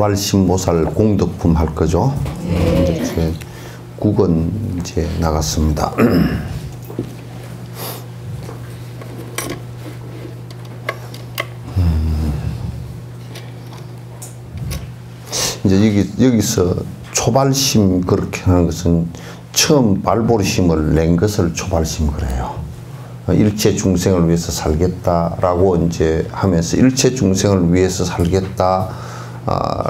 초발심보살 공덕품 할 거죠. 이제 국은 이제 나갔습니다. 이제 여기서 초발심 그렇게 하는 것은 처음 발보리심을 낸 것을 초발심 그래요. 일체 중생을 위해서 살겠다라고 이제 하면서 일체 중생을 위해서 살겠다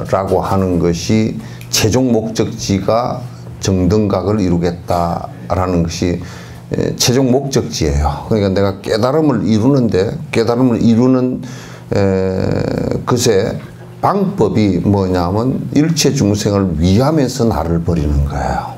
라고 하는 것이 최종 목적지가 정등각을 이루겠다라는 것이 최종 목적지예요. 그러니까 내가 깨달음을 이루는데 깨달음을 이루는 것의 방법이 뭐냐면 일체 중생을 위하면서 나를 버리는 거예요.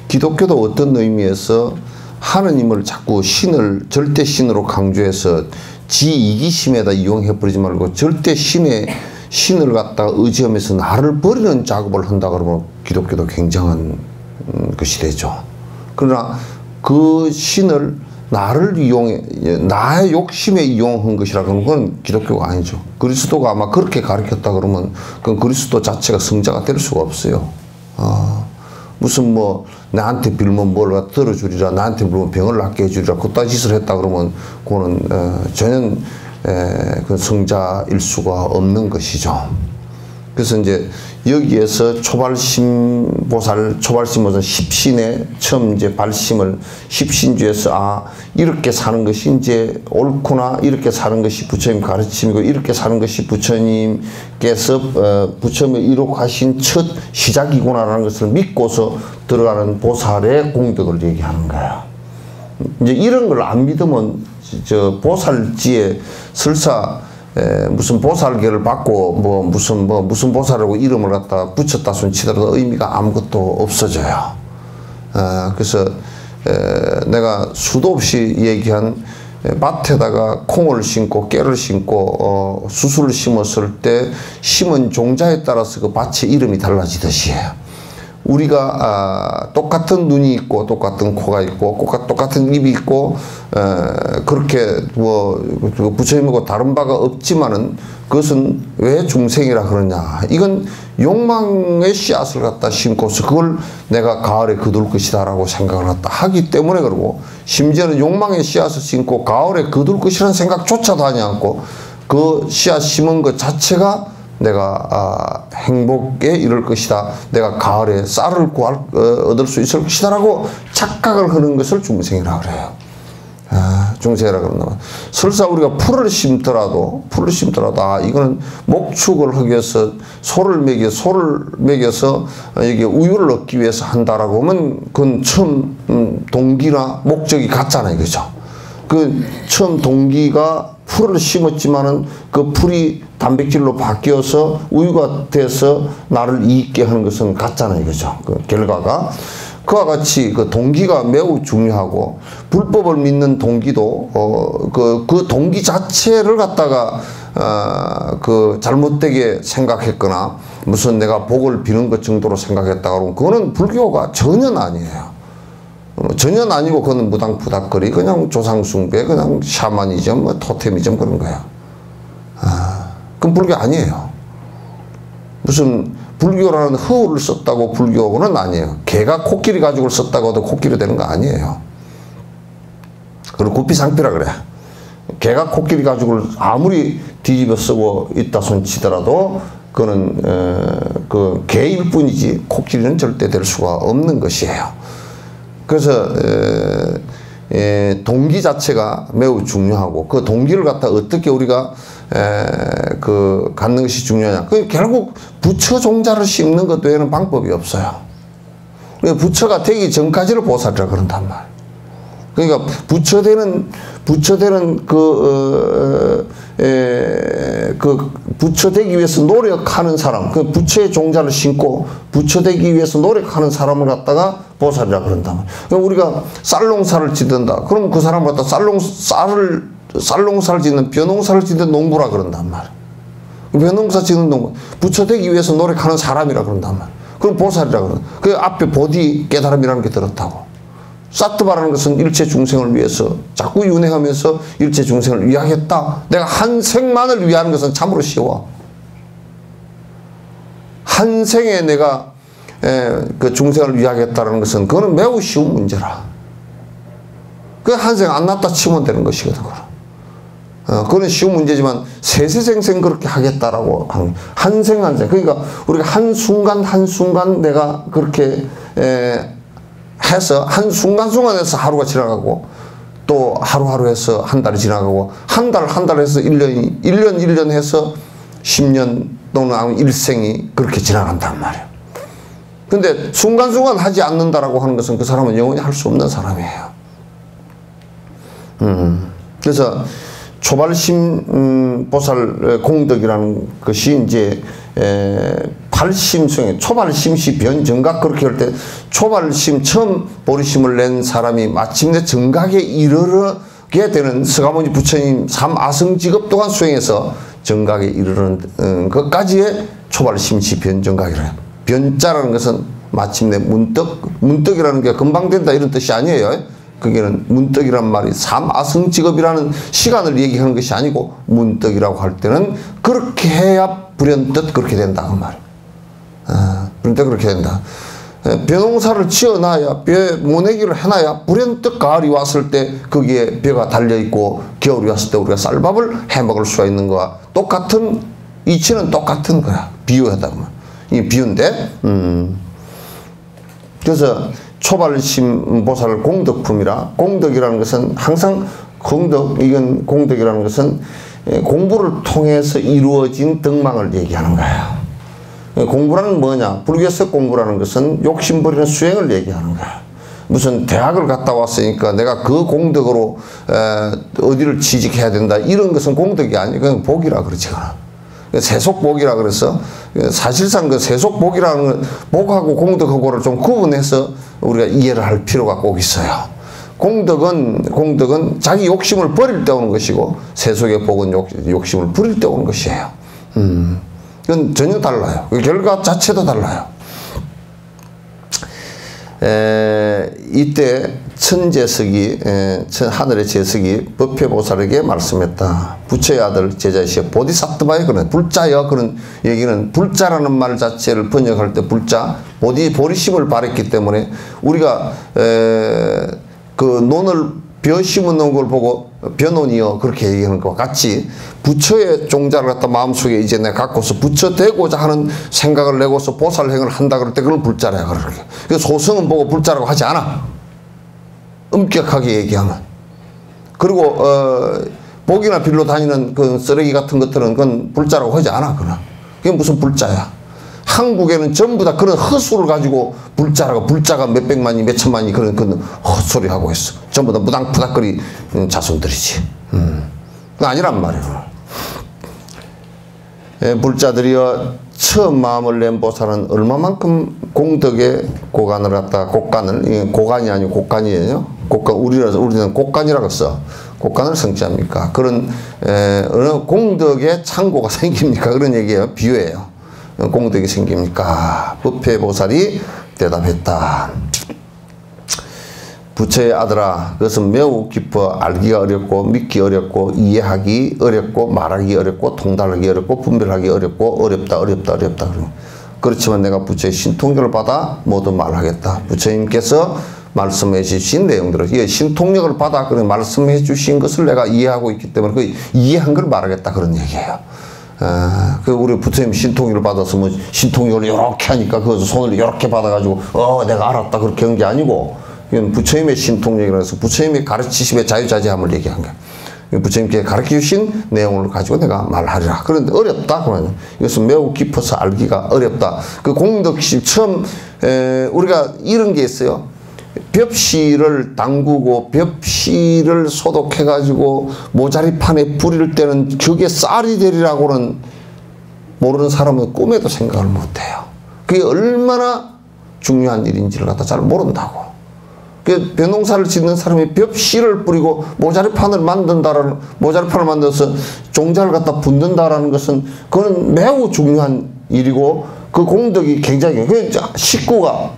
기독교도 어떤 의미에서 하느님을 자꾸 신을 절대 신으로 강조해서 지 이기심에다 이용해버리지 말고 절대 신을 갖다가 의지하면서 나를 버리는 작업을 한다 그러면 기독교도 굉장한 것이 되죠. 그러나 그 신을 나를 이용해, 나의 욕심에 이용한 것이라고 하는 건 기독교가 아니죠. 그리스도가 아마 그렇게 가르쳤다 그러면 그건 그리스도 자체가 성자가 될 수가 없어요. 무슨 뭐 나한테 빌면 뭘 들어주리라, 나한테 빌면 병을 낫게 해주리라, 그따위 짓을 했다 그러면 그거는 전혀 그 성자일 수가 없는 것이죠. 그래서 이제 여기에서 초발심보살, 초발심보살 십신의 처음 이제 발심을 십신주에서 이렇게 사는 것이 이제 옳구나, 이렇게 사는 것이 부처님 가르침이고 이렇게 사는 것이 부처님께서 부처님을 이룩하신 첫 시작이구나라는 것을 믿고서 들어가는 보살의 공덕을 얘기하는 거예요. 이제 이런 걸 안 믿으면 저 보살지에 설사 무슨 보살계를 받고 무슨 보살이라고 이름을 갖다 붙였다 손 치더라도 의미가 아무것도 없어져요. 그래서 내가 수도 없이 얘기한 밭에다가 콩을 심고 깨를 심고 수수를 심었을 때 심은 종자에 따라서 그 밭의 이름이 달라지듯이 우리가 똑같은 눈이 있고 똑같은 코가 있고 똑같은 입이 있고 그렇게 뭐 부처님하고 다른 바가 없지만은 그것은 왜 중생이라 그러냐, 이건 욕망의 씨앗을 갖다 심고서 그걸 내가 가을에 거둘 것이다 라고 생각을 갖다 하기 때문에 그러고, 심지어는 욕망의 씨앗을 심고 가을에 거둘 것이라는 생각조차도 하지 않고 그 씨앗 심은 것 자체가 내가 행복에 이를 것이다, 내가 가을에 쌀을 얻을 수 있을 것이다 라고 착각을 하는 것을 중생이라고 그래요. 중생이라고 그러나 설사 우리가 풀을 심더라도 이거는 목축을 하기 위해서 소를 먹여서 이게 우유를 얻기 위해서 한다라고 하면 그건 처음 동기나 목적이 같잖아요. 그죠? 그 처음 동기가 풀을 심었지만은 그 풀이 단백질로 바뀌어서 우유가 돼서 나를 이익게 하는 것은 같잖아요. 그죠? 그 결과가. 그와 같이 그 동기가 매우 중요하고, 불법을 믿는 동기도 그 동기 자체를 갖다가 그 잘못되게 생각했거나 무슨 내가 복을 비는 것 정도로 생각했다 그러면 그거는 불교가 전혀 아니에요. 전혀 아니고 그건 무당푸닥거리, 그냥 조상숭배, 그냥 샤머니즘, 토테미즘 그런 거야. 그건 불교 아니에요. 무슨 불교라는 허울을 썼다고 불교는 아니에요. 개가 코끼리 가죽을 썼다고 해도 코끼리 되는 거 아니에요. 그리고 구피상피라 그래. 개가 코끼리 가죽을 아무리 뒤집어 쓰고 있다 손치더라도 그거는 그 개일 뿐이지 코끼리는 절대 될 수가 없는 것이에요. 그래서 동기 자체가 매우 중요하고 그 동기를 갖다 어떻게 우리가 그 갖는 것이 중요하냐. 그 결국 부처 종자를 심는 것 외에는 방법이 없어요. 부처가 되기 전까지를 보살이라 그런단 말이에요. 그러니까 부처 되는 부처 되기 위해서 노력하는 사람, 그 부처의 종자를 심고 부처 되기 위해서 노력하는 사람을 갖다가 보살이라 그런단 말이에요. 그러니까 우리가 쌀농사를 짓는다. 그럼 그 사람을 갖다 쌀농사를 짓는 벼농사를 짓는 농부라 그런단 말이에요. 벼농사 짓는 농부, 부처 되기 위해서 노력하는 사람이라 그런단 말이에요. 그럼 보살이라 그런다. 그 앞에 보디 깨달음이라는 게 들었다고. 사트바라는 것은 일체 중생을 위해서 자꾸 윤회하면서 일체 중생을 위하겠다. 내가 한 생만을 위하는 것은 참으로 쉬워. 한 생에 내가 그 중생을 위하겠다는 것은 그거는 매우 쉬운 문제라. 그 한 생 안 났다 치면 되는 것이거든. 그거는 쉬운 문제지만 세세생생 그렇게 하겠다라고 하는 한 생 한 생. 그러니까 우리가 한순간 한순간 내가 그렇게 해서 한 순간순간에서 하루가 지나가고 또 하루하루 해서 한 달이 지나가고 한 달 해서 1년 해서 10년 또는 일생이 그렇게 지나간단 말이에요. 근데 순간순간 하지 않는다라고 하는 것은 그 사람은 영원히 할 수 없는 사람이에요. 그래서 초발심 보살 공덕이라는 것이 이제 발심승에 초발심시 변정각 그렇게 할 때 초발심 처음 보리심을 낸 사람이 마침내 정각에 이르게 되는 서가모니 부처님 3아승직업 또한 수행해서 정각에 이르는 것까지의 초발심시 변정각이래요. 변자라는 것은 마침내 문득이라는 게 금방 된다 이런 뜻이 아니에요. 그게는 문득이란 말이 3아승직업이라는 시간을 얘기하는 것이 아니고 문득이라고 할 때는 그렇게 해야 불현듯 그렇게 된다 그 말이에요. 불현듯 그렇게 된다. 벼농사를 지어놔야 벼 모내기를 해놔야 불현듯 가을이 왔을 때 거기에 벼가 달려있고 겨울이 왔을 때 우리가 쌀밥을 해먹을 수가 있는 거와 똑같은 이치는 똑같은 거야. 비유하다 보면 이 비유인데 그래서 초발심 보살 공덕품이라 공덕이라는 것은 항상 이건 공덕이라는 것은 공부를 통해서 이루어진 덕망을 얘기하는 거예요. 공부라는 뭐냐? 불교에서 공부라는 것은 욕심버리는 수행을 얘기하는 거야. 무슨 대학을 갔다 왔으니까 내가 그 공덕으로 어디를 취직해야 된다 이런 것은 공덕이 아니고 그냥 복이라 그러지 않아. 세속복이라 그래서 사실상 그 세속복이라는 복하고 공덕하고를 좀 구분해서 우리가 이해를 할 필요가 꼭 있어요. 공덕은 자기 욕심을 버릴 때 오는 것이고 세속의 복은 욕심을 부릴 때 오는 것이에요. 그건 전혀 달라요. 그 결과 자체도 달라요. 이때 천재석이 하늘의 재석이 법회보살에게 말씀했다. 부처의 아들 제자이시여 보디사트바의 그런 불자여 그런 얘기는 불자라는 말 자체를 번역할 때 불자 보리심을 발했기 때문에 우리가 그 논을 벼 심어놓은 걸 보고 벼논이여 그렇게 얘기하는 것과 같이 부처의 종자를 갖다 마음속에 이제 내가 갖고서 부처 되고자 하는 생각을 내고서 보살행을 한다 그럴 때 그걸 불자라 그러게. 그래서 소승은 보고 불자라고 하지 않아. 엄격하게 얘기하면. 그리고 복이나 빌로 다니는 그 쓰레기 같은 것들은 그건 불자라고 하지 않아. 그게 무슨 불자야. 한국에는 전부 다 그런 헛수를 가지고 불자가 몇백만이 몇천만이 그런 헛소리 하고 있어. 전부 다 무당푸닥거리 자손들이지. 그거 아니란 말이에요. 불자들이여 처음 마음을 낸 보살은 얼마만큼 공덕의 고간을 갖다 고간이 아니고 곡간이에요. 우리는 곡간이라고 써. 곡간을 성취합니까? 그런 어느 공덕의 창고가 생깁니까? 그런 얘기예요. 비유예요. 공덕이 생깁니까? 법회보살이 대답했다. 부처의 아들아, 그것은 매우 깊어 알기가 어렵고 믿기 어렵고 이해하기 어렵고 말하기 어렵고 통달하기 어렵고 분별하기 어렵고 어렵다. 그렇지만 내가 부처의 신통력을 받아 모두 말하겠다. 부처님께서 말씀해 주신 내용들을 신통력을 받아 그런 말씀해 주신 것을 내가 이해하고 있기 때문에 그 이해한 걸 말하겠다 그런 얘기예요. 그 우리 부처님 신통력을 받아서 뭐 신통력을 이렇게 하니까 그것을 손을 이렇게 받아가지고 내가 알았다 그렇게 한 게 아니고 이건 부처님의 신통력이라고 해서 부처님이 가르치심의 자유자재함을 얘기한 거야. 부처님께 가르쳐주신 내용을 가지고 내가 말하리라. 그런데 어렵다. 그러면 이것은 매우 깊어서 알기가 어렵다. 그 공덕심 처음 우리가 이런 게 있어요. 벽실을 담그고 벽실을 소독해가지고 모자리판에 뿌릴 때는 그게 쌀이 되리라고는 모르는 사람은 꿈에도 생각을 못해요. 그게 얼마나 중요한 일인지를 갖다 잘 모른다고. 그 벼농사를 짓는 사람이 벽실을 뿌리고 모자리판을 만들어서 종자를 갖다 붓는다라는 것은 그건 매우 중요한 일이고 그 공덕이 굉장히 식구가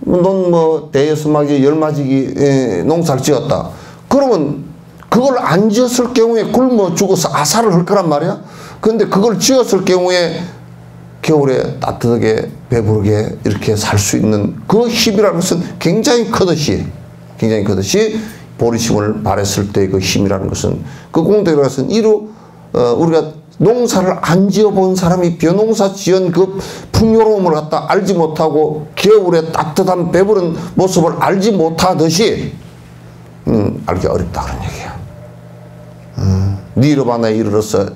넌 뭐 대여섯마기 열마지기 농사를 지었다. 그러면 그걸 안 지었을 경우에 굶어 죽어서 아사를 할 거란 말이야. 그런데 그걸 지었을 경우에 겨울에 따뜻하게 배부르게 이렇게 살 수 있는 그 힘이라는 것은 굉장히 크듯이 보리심을 발했을 때 그 힘이라는 것은 그 공덕이라는 것은 우리가 농사를 안 지어본 사람이 벼농사 지은 그 풍요로움을 갖다 알지 못하고 겨울에 따뜻한 배부른 모습을 알지 못하듯이 알기가 어렵다 그런 얘기야. 니르바나에 이르러서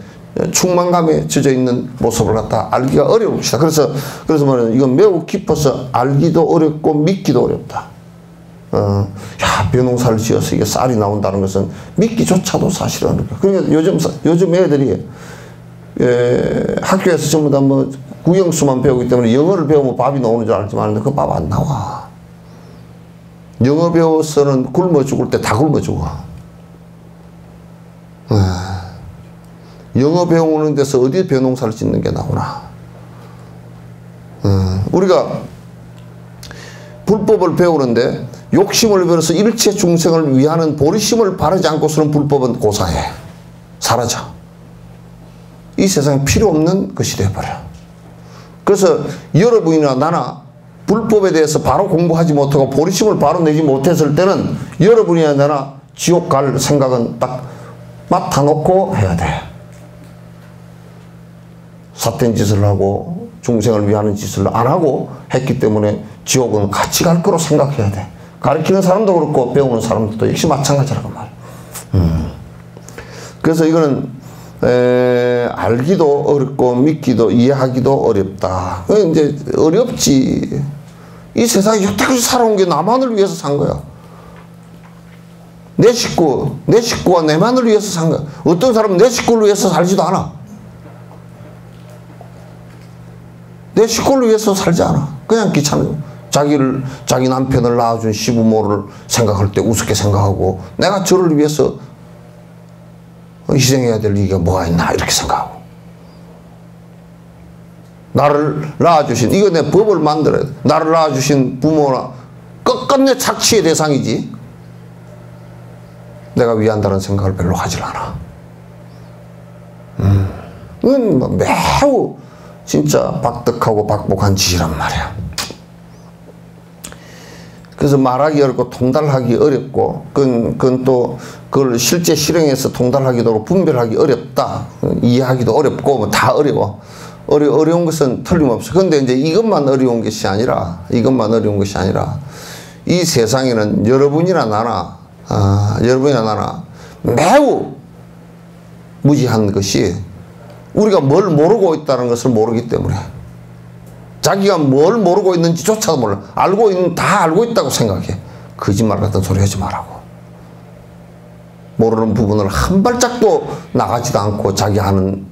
충만감에 젖어있는 모습을 갖다 알기가 어려웁시다. 그래서 말하는 이건 매우 깊어서 알기도 어렵고 믿기도 어렵다. 벼농사를 지어서 이게 쌀이 나온다는 것은 믿기조차도 사실은. 그러니까 요즘 애들이 학교에서 전부 다 뭐 국영수만 배우기 때문에 영어를 배우면 밥이 나오는 줄 알지만 그 밥 안 나와. 영어 배워서는 굶어 죽을 때 다 굶어 죽어. 영어 배우는 데서 어디 벼농사를 짓는 게 나오나. 우리가 불법을 배우는데 욕심을 버려서 일체 중생을 위하는 보리심을 바르지 않고서는 불법은 고사해. 사라져. 이 세상에 필요 없는 것이 되어버려. 그래서 여러분이나 나나 불법에 대해서 바로 공부하지 못하고 보리심을 바로 내지 못했을 때는 여러분이나 나나 지옥 갈 생각은 딱 맡아놓고 해야 돼. 삿된 짓을 하고 중생을 위하는 짓을 안 하고 했기 때문에 지옥은 같이 갈 거로 생각해야 돼. 가르치는 사람도 그렇고 배우는 사람도 역시 마찬가지라고 말이야. 그래서 이거는 알기도 어렵고 믿기도 이해하기도 어렵다. 이제 어렵지. 이 세상에 여태까지 살아온 게 나만을 위해서 산 거야. 내 식구와 내만을 위해서 산 거야. 어떤 사람은 내 식구를 위해서 살지도 않아. 내 식구를 위해서 살지 않아. 그냥 귀찮아. 자기 남편을 낳아준 시부모를 생각할 때 우습게 생각하고 내가 저를 위해서 희생해야 될 이유가 뭐가 있나 이렇게 생각하고 나를 낳아주신 이거 내 법을 만들어야 돼. 나를 낳아주신 부모나 끝끝내 착취의 대상이지 내가 위한다는 생각을 별로 하질 않아. 이건 매우 진짜 박득하고 박복한 짓이란 말이야. 그래서 말하기 어렵고 통달하기 어렵고 그건 또 그걸 실제 실행해서 통달하기도 어렵고 분별하기 어렵다. 이해하기도 어렵고 뭐 다 어려워. 어려운 것은 틀림없어. 그런데 이제 이것만 어려운 것이 아니라 이 세상에는 여러분이나 나나 매우 무지한 것이 우리가 뭘 모르고 있다는 것을 모르기 때문에 자기가 뭘 모르고 있는지조차도 몰라. 다 알고 있다고 생각해. 거짓말 같은 소리 하지 말라고. 모르는 부분을 한 발짝도 나가지도 않고 자기 하는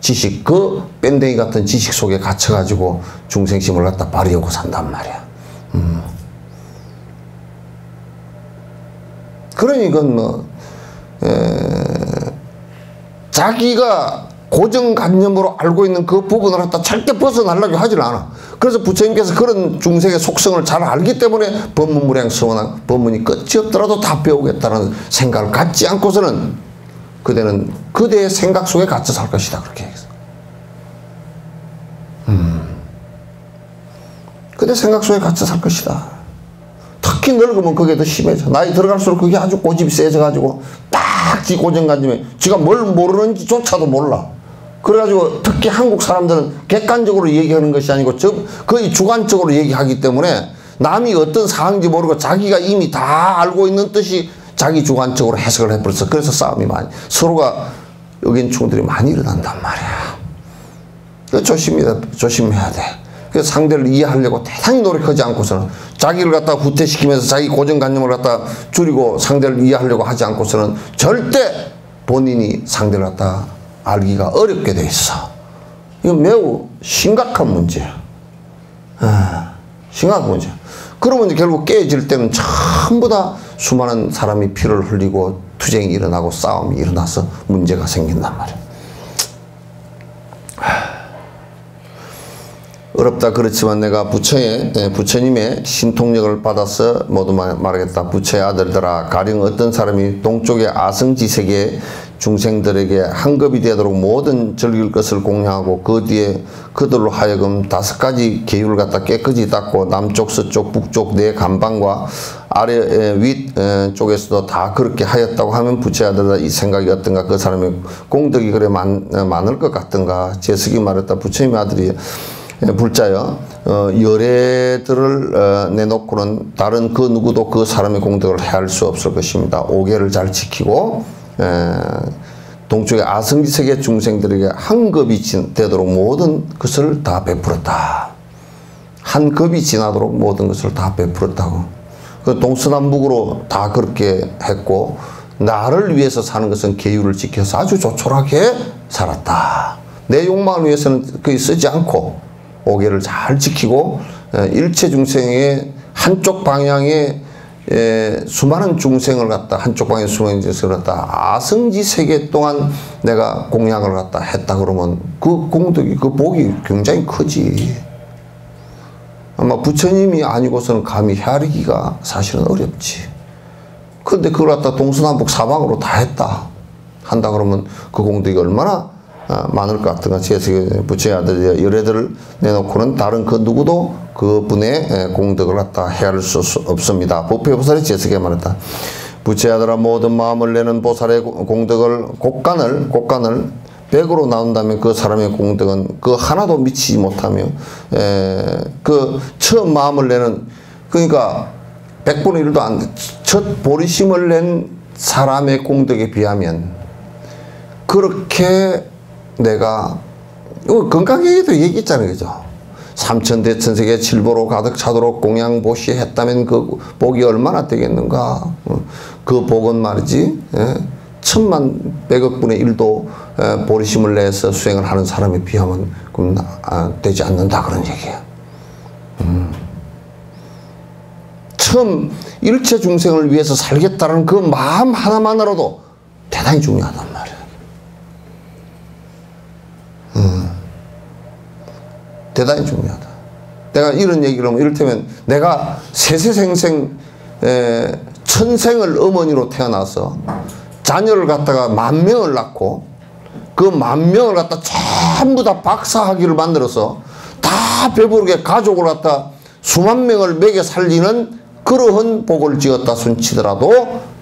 지식, 그 밴댕이 같은 지식 속에 갇혀가지고 중생심을 갖다 발휘하고 산단 말이야. 그러니 이건 뭐 자기가 고정관념으로 알고 있는 그 부분을 갖다 절대 벗어나려고 하질 않아. 그래서 부처님께서 그런 중생의 속성을 잘 알기 때문에 법문무량서원한 법문이 끝이 없더라도 다 배우겠다는 생각을 갖지 않고서는 그대는 그대의 생각 속에 갇혀 살 것이다. 그렇게 얘기했어. 그대 생각 속에 갇혀 살 것이다. 특히 늙으면 그게 더 심해져. 나이 들어갈수록 그게 아주 고집이 세져가지고 딱 지 고정관념에 지가 뭘 모르는지조차도 몰라. 그래가지고 특히 한국 사람들은 객관적으로 얘기하는 것이 아니고 거의 주관적으로 얘기하기 때문에 남이 어떤 상황인지 모르고 자기가 이미 다 알고 있는 뜻이 자기 주관적으로 해석을 해버렸어. 그래서 싸움이 많이, 서로가 의견 충돌이 많이 일어난단 말이야. 조심해야 돼. 그래서 상대를 이해하려고 대단히 노력하지 않고서는 자기를 갖다 구태시키면서 자기 고정관념을 갖다 줄이고 상대를 이해하려고 하지 않고서는 절대 본인이 상대를 갖다 알기가 어렵게 돼 있어. 이건 매우 심각한 문제야. 심각한 문제야. 그러면 결국 깨질 때는 전부 다 수많은 사람이 피를 흘리고 투쟁이 일어나고 싸움이 일어나서 문제가 생긴단 말이야. 어렵다 그렇지만 내가 부처님의 신통력을 받아서 모두 말하겠다. 부처의 아들들아, 가령 어떤 사람이 동쪽의 아성지세계 중생들에게 한급이 되도록 모든 즐길 것을 공양하고 그 뒤에 그들로 하여금 5가지 계율을 갖다 깨끗이 닦고 남쪽, 서쪽, 북쪽 네 간방과 아래 윗 쪽에서도 다 그렇게 하였다고 하면 부처의 아들들아, 이 생각이 어떤가? 그 사람의 공덕이 그래 많을 것 같던가? 제석이 말했다. 부처님의 아들이 불자여 열애들을 내놓고는 다른 그 누구도 그 사람의 공덕을 해할 수 없을 것입니다. 오계를 잘 지키고 동쪽의 아성지세계 중생들에게 한 급이 되도록 모든 것을 다 베풀었다. 한 급이 지나도록 모든 것을 다 베풀었다고. 그 동서남북으로 다 그렇게 했고 나를 위해서 사는 것은 계율을 지켜서 아주 조촐하게 살았다. 내 욕망을 위해서는 거의 쓰지 않고 오계를 잘 지키고 일체 중생의 한쪽 방향에 수많은 중생을 갖다 한쪽 방향에 수많은 중생을 갖다 아성지 세계 동안 내가 공양을 갖다 했다 그러면 그 공덕이 그 복이 굉장히 크지. 아마 부처님이 아니고서는 감히 헤아리기가 사실은 어렵지. 그런데 그걸 갖다 동서남북 사방으로 다 한다 그러면 그 공덕이 얼마나 많을 것 같은가. 부처의 아들 열애들을 내놓고는 다른 그 누구도 그 분의 공덕을 갖다 헤아릴 수 없습니다. 법회보살이 제석에 말했다. 부처의 아들아, 모든 마음을 내는 보살의 공덕을 곡간을 100으로 나온다면 그 사람의 공덕은 그 하나도 미치지 못하며 그 처음 마음을 내는, 그러니까 100분의 1도 안 돼. 첫 보리심을 낸 사람의 공덕에 비하면 그렇게 내가 이거 건강에도 얘기했잖아요. 그죠? 삼천대천세계 칠보로 가득 차도록 공양보시 했다면 그 복이 얼마나 되겠는가. 그 복은 말이지 1000만100억분의 1도 보리심을 내서 수행을 하는 사람에 비하면 되지 않는다 그런 얘기야. 처음 일체 중생을 위해서 살겠다는 그 마음 하나만으로도 대단히 중요하단 말이야. 대단히 중요하다. 내가 이런 얘기를 하면 이를테면 내가 세세생생 천생을 어머니로 태어나서 자녀를 갖다가 10,000명을 낳고 그 10,000명을 갖다 전부 다 박사학위를 만들어서 다 배부르게 가족을 갖다 수만 명을 먹여 살리는 그러한 복을 지었다 손치더라도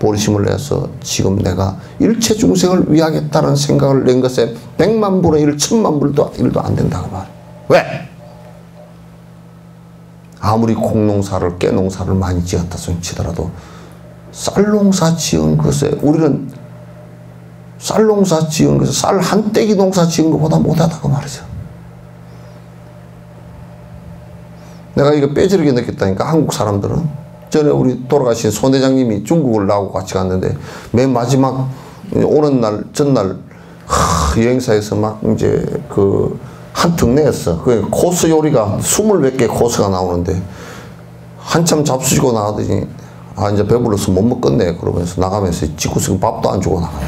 보리심을 내서 지금 내가 일체 중생을 위하겠다는 생각을 낸 것에 100만 분의 1, 1000만 분의 1도 안 된다고 말해. 왜? 아무리 콩농사를 깨농사를 많이 지었다 손치더라도 쌀농사 지은 것에 우리는 쌀농사 지은 것에 쌀 한 떼기 농사 지은 것보다 못하다고 말이죠. 내가 이거 빼지르게 느꼈다니까. 한국 사람들은 전에 우리 돌아가신 손 회장님이 중국을 나하고 같이 갔는데 맨 마지막 오는 날 전날 여행사에서 막 이제 그 한턱 내었어. 그 코스 요리가 20몇 개 코스가 나오는데 한참 잡수시고 나가더니 이제 배불러서 못 먹겠네 그러면서 나가면서 집구석 밥도 안 주고 나가네.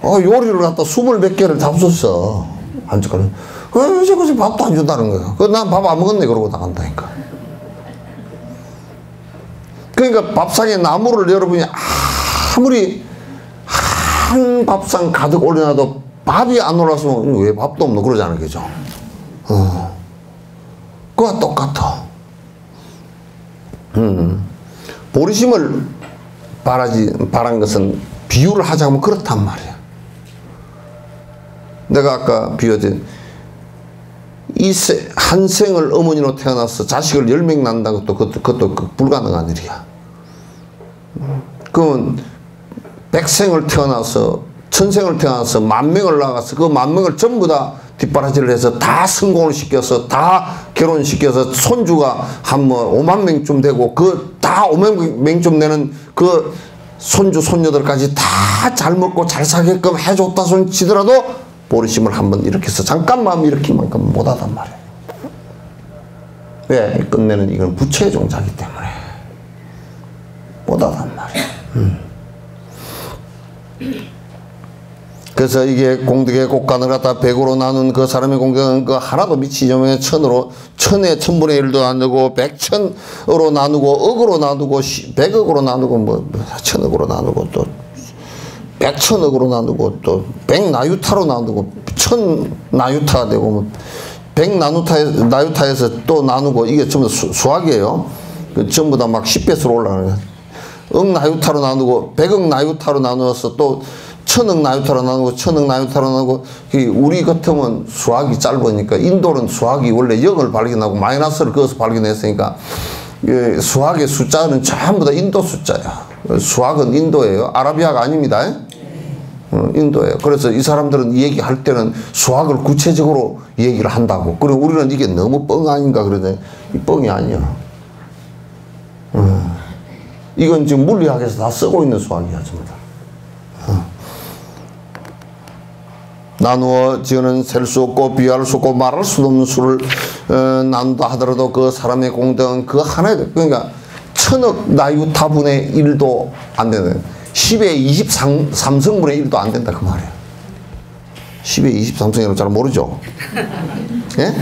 요리를 갖다 20몇 개를 잡sus어. 한 젓가락. 왜 저것이 밥도 안 준다는 거야. 난 밥 안 먹었네. 그러고 나간다니까. 그러니까 밥상에 나물을 여러분이 아무리 한 밥상 가득 올려놔도 밥이 안 올라서면 왜 밥도 없노? 그러잖아요. 그죠? 그거와 똑같아. 보리심을 바란 것은 비유를 하자면 그렇단 말이야. 내가 아까 비유했듯이 한 생을 어머니로 태어나서 자식을 10명 낳는다는 그것도 불가능한 일이야. 그러면 100생을 태어나서 1000생을 태어나서 10,000명을 낳아서 그 10,000명을 전부 다 뒷바라지를 해서 다 성공을 시켜서 다 결혼시켜서 손주가 한 50,000명쯤 되고 그 다 50,000명쯤 되는 그 손주 손녀들까지 다 잘 먹고 잘 살게끔 해줬다 손 치더라도 보리심을 한번 이렇게 해서 잠깐만 이렇게만큼 못하단 말이에요. 왜? 끝내는 이건 부처의 종자이기 때문에 못하단 말이에요. 그래서 이게 공덕의 곡간을 갖다 100으로 나눈 그 사람의 공덕은 그 하나도 미치지 않으면 천에 1000분의 1도 나누고 100천으로 나누고 억으로 나누고 100억으로 나누고 뭐 1000억으로 나누고 또 100천억으로 나누고 또 100나유타로 나누고 1000나유타가 되고 뭐 100나유타에서 또 나누고 이게 전부 수학이에요. 그 전부 다 막 10배수로 올라가는 거예요. 억나유타로 나누고 100억 나유타로 나누어서 또 1000억 나유타로 나누고 1000억 나유타로 나누고 우리 같으면 수학이 짧으니까 인도는 수학이 원래 0을 발견하고 마이너스를 그어서 발견했으니까 수학의 숫자는 전부 다 인도 숫자야. 수학은 인도예요. 아라비아가 아닙니다. 인도예요. 그래서 이 사람들은 이 얘기할 때는 수학을 구체적으로 얘기를 한다고. 그리고 우리는 이게 너무 뻥 아닌가 그러더니 이 뻥이 아니야. 이건 지금 물리학에서 다 쓰고 있는 수학이야 전부 다. 나누어 지어는 셀 수 없고 비할 수 없고 말할 수 없는 수를 나눈다 하더라도 그 사람의 공덕은 그 하나에 그러니까 1000억 나유타분의 1도 안 되는 10의 23성분의 1도 안 된다 그 말이야. 10의 23성이라고 잘 모르죠? 예?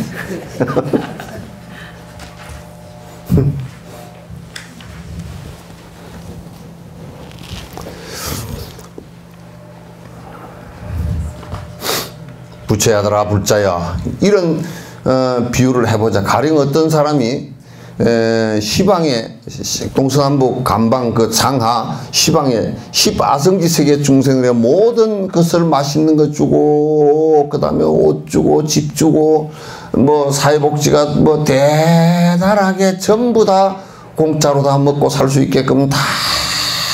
부처야들아 불자야 이런 비유를 해보자. 가령 어떤 사람이 시방에 동서남북 간방 그 상하 시방에 10아성지 세계 중생들의 모든 것을 맛있는 것 주고 그 다음에 옷 주고 집 주고 뭐 사회복지가 뭐 대단하게 전부 다 공짜로 다 먹고 살 수 있게끔 다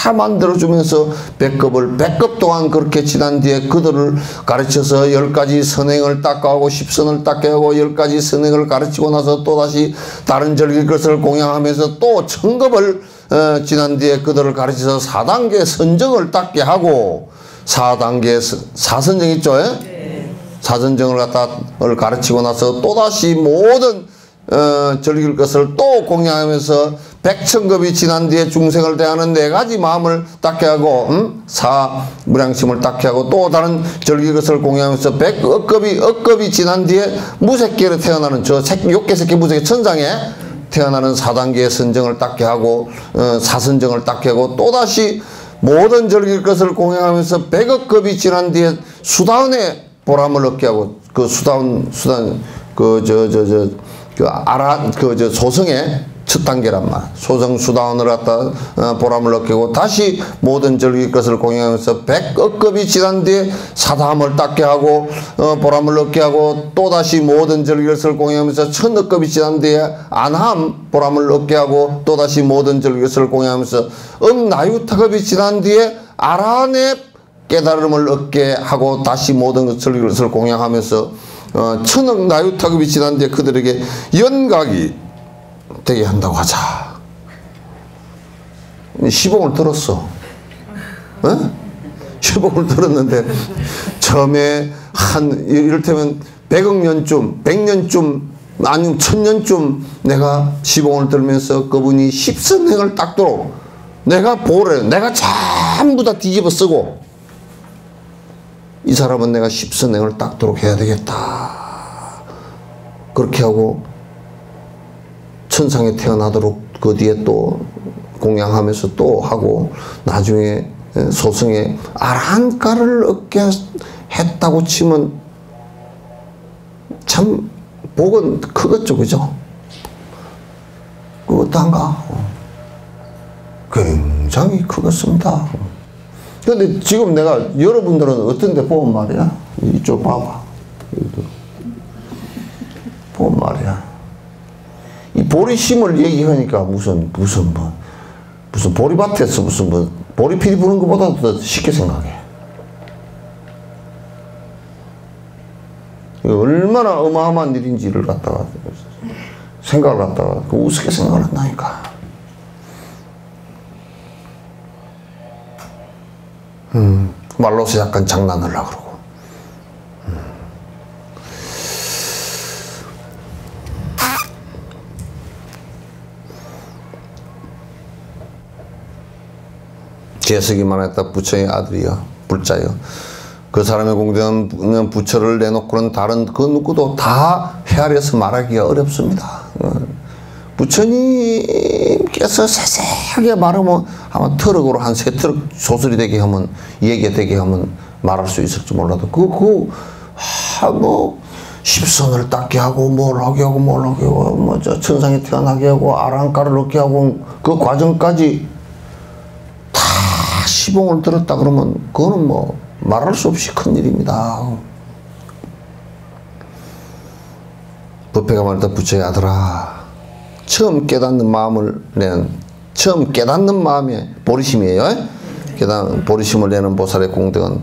만들어주면서 백급 동안 그렇게 지난 뒤에 그들을 가르쳐서 10가지 선행을 닦아하고 10선을 닦게 하고 10가지 선행을 가르치고 나서 또다시 다른 절길 것을 공양하면서 또 1000급을 지난 뒤에 그들을 가르쳐서 4단계 선정을 닦게 하고 4단계 사선정 있죠? 네. 사선정을 가르치고 나서 또다시 모든 절길 것을 또 공양하면서 100,000급이 지난 뒤에 중생을 대하는 4가지 마음을 닦게 하고 사무량심을 닦게 하고 또 다른 절길 것을 공양하면서 100억급이 지난 뒤에 무색계로 태어나는 저 욕계색계 무색계 천상에 태어나는 4단계의 선정을 닦게 하고 사선정을 닦게 하고 또다시 모든 절길 것을 공양하면서 100억급이 지난 뒤에 수다운의 보람을 얻게 하고 그 수다운 소성의 첫 단계란 말. 소성수다원을 갖다 보람을 얻게 하고 다시 모든 절기 것을 공양하면서 100억급이 지난 뒤에 사담을 닦게 하고 보람을 얻게 하고 또다시 모든 절기 것을 공양하면서 1000억급이 지난 뒤에 안함 보람을 얻게 하고 또다시 모든 절기 것을 공양하면서 억나유타급이 지난 뒤에 아란의 깨달음을 얻게 하고 다시 모든 절기 것을 공양하면서 1000억 나유타급이 지난 뒤에 그들에게 연각이 되게 한다고 하자. 시봉을 들었어. 시봉을 들었는데 처음에 이를테면 100억 년쯤 100년쯤 아니면 1000년쯤 내가 시봉을 들면서 그분이 10선행을 닦도록 내가 보래 내가 전부 다 뒤집어 쓰고 이 사람은 내가 십선행을 닦도록 해야 되겠다. 그렇게 하고 천상에 태어나도록 그 뒤에 또 공양하면서 또 하고 나중에 소승에 아라한가를 얻게 했다고 치면 참 복은 크겠죠, 그죠? 그 어떤가? 굉장히 크겠습니다. 근데 지금 내가 여러분들은 어떤 데 보면 말이야, 이쪽 봐봐. 보면 말이야, 이 보리심을 얘기하니까 무슨 보리밭에서 무슨 보리피리 부는 것보다 더 쉽게 생각해. 얼마나 어마어마한 일인지를 갖다가 생각을 갖다가 우습게 생각을 한다니까. 말로서 약간 장난하려고 그러고. 재석이만 했다 부처의 아들이여, 불자여. 그 사람의 공덕한 부처를 내놓고는 다른 그 누구도 다 헤아려서 말하기가 어렵습니다. 부처님께서 세세하게 말하면 아마 트럭으로 한 3트럭 소설이 되게 하면, 얘기 되게 하면 말할 수 있을지 몰라도 뭐 십선을 닦게 하고 뭘 하게 하고 뭐 저 천상에 태어나게 하고 아랑가를 얻게 하고 그 과정까지 다 시봉을 들었다 그러면 그거는 뭐 말할 수 없이 큰 일입니다. 법회가 말했다 부처의 아들아, 처음 깨닫는 마음을 내는, 처음 깨닫는 마음이 보리심이에요. 보리심을 내는 보살의 공덕은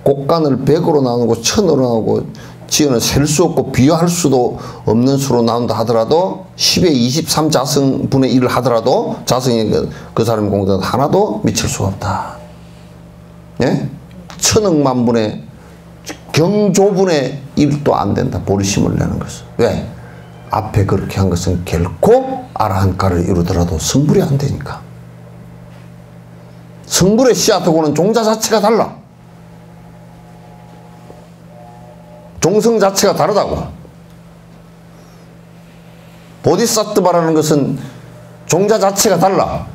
곡간을 100으로 나누고 1000으로 나누고 지연을 셀 수 없고 비교할 수도 없는 수로 나온다 하더라도 10의 23 자성분의 1을 하더라도 자성의 그 사람의 공덕은 하나도 미칠 수가 없다. 예? 천억만 분의 경조분의 1도 안 된다. 보리심을 내는 것은. 왜? 앞에 그렇게 한 것은 결코 아라한가를 이루더라도 성불이 안 되니까. 성불의 씨앗하고는 종자 자체가 달라. 종성 자체가 다르다고. 보디사트바라는 것은 종자 자체가 달라.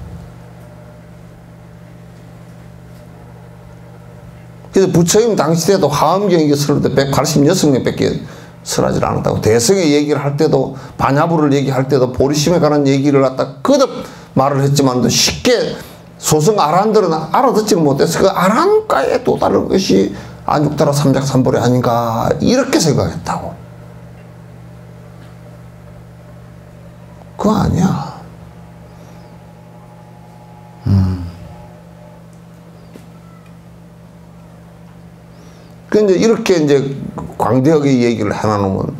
그래서 부처님 당시 때도 화엄경에 설할 때 186명밖에 설하지 않았다고. 대성의 얘기를 할 때도, 반야부를 얘기할 때도 보리심에 관한 얘기를 갖다 거듭 말을 했지만 쉽게 소승 아란들은 알아듣지를 못해서 그 아란가에 또 다른 것이 안육다라 삼작삼보리 아닌가 이렇게 생각했다고. 그거 아니야. 근데 이렇게 이제 광대하게 얘기를 해놔놓으면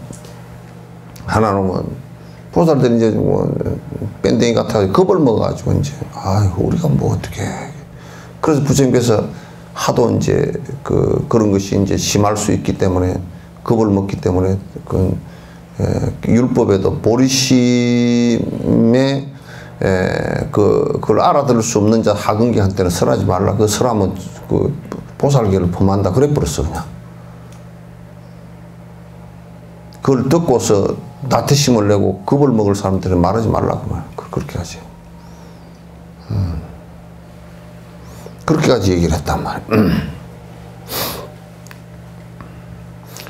보살들이 이제 뭐 밴댕이 같아서 겁을 먹어가지고 이제 아이고 우리가 뭐 어떻게. 그래서 부처님께서 하도 이제 그런 것이 이제 심할 수 있기 때문에 겁을 먹기 때문에 율법에도 보리심에 그걸 알아들을 수 없는 자 하근기한테는 설하지 말라. 그 설하면 보살계를 범한다. 그래 버렸어 그냥. 그걸 듣고서 나태심을 내고 겁을 먹을 사람들은 말하지 말라고 말. 그렇게 하지. 그렇게까지 얘기를 했단 말이야.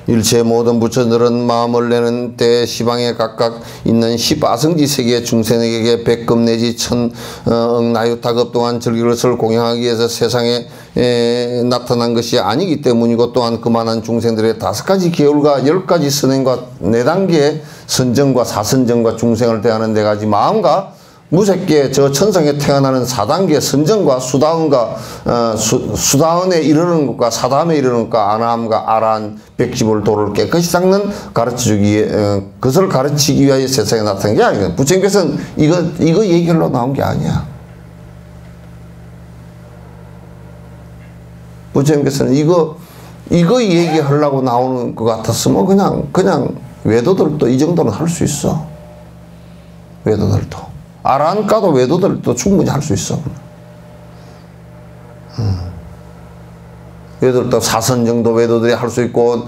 일체 모든 부처들은 마음을 내는 때 시방에 각각 있는 10아성지 세계의 중생에게 100급 내지 1000억 나유타급 동안 즐길것을 공양하기 위해서 세상에 나타난 것이 아니기 때문이고, 또한 그만한 중생들의 5가지 계율과 10가지 선행과 4단계의 선정과 사선정과 중생을 대하는 4가지 마음과 무색계 저 천상에 태어나는 4단계 선정과 수다원과 수다원에 이르는 것과 사담에 이르는 것과 아나함과 아란 백지불 도를 깨끗이 닦는 가르쳐주기 위해 그것을 가르치기 위하여 세상에 나타난 게 아니에요. 부처님께서는 이거 얘기하려고 나온 게 아니야. 부처님께서는 이거 얘기하려고 나오는 것 같았으면 그냥 외도들도 이 정도는 할 수 있어. 외도들도. 아란가도 외도들도 충분히 할 수 있어. 외도들도 사선 정도 외도들이 할 수 있고,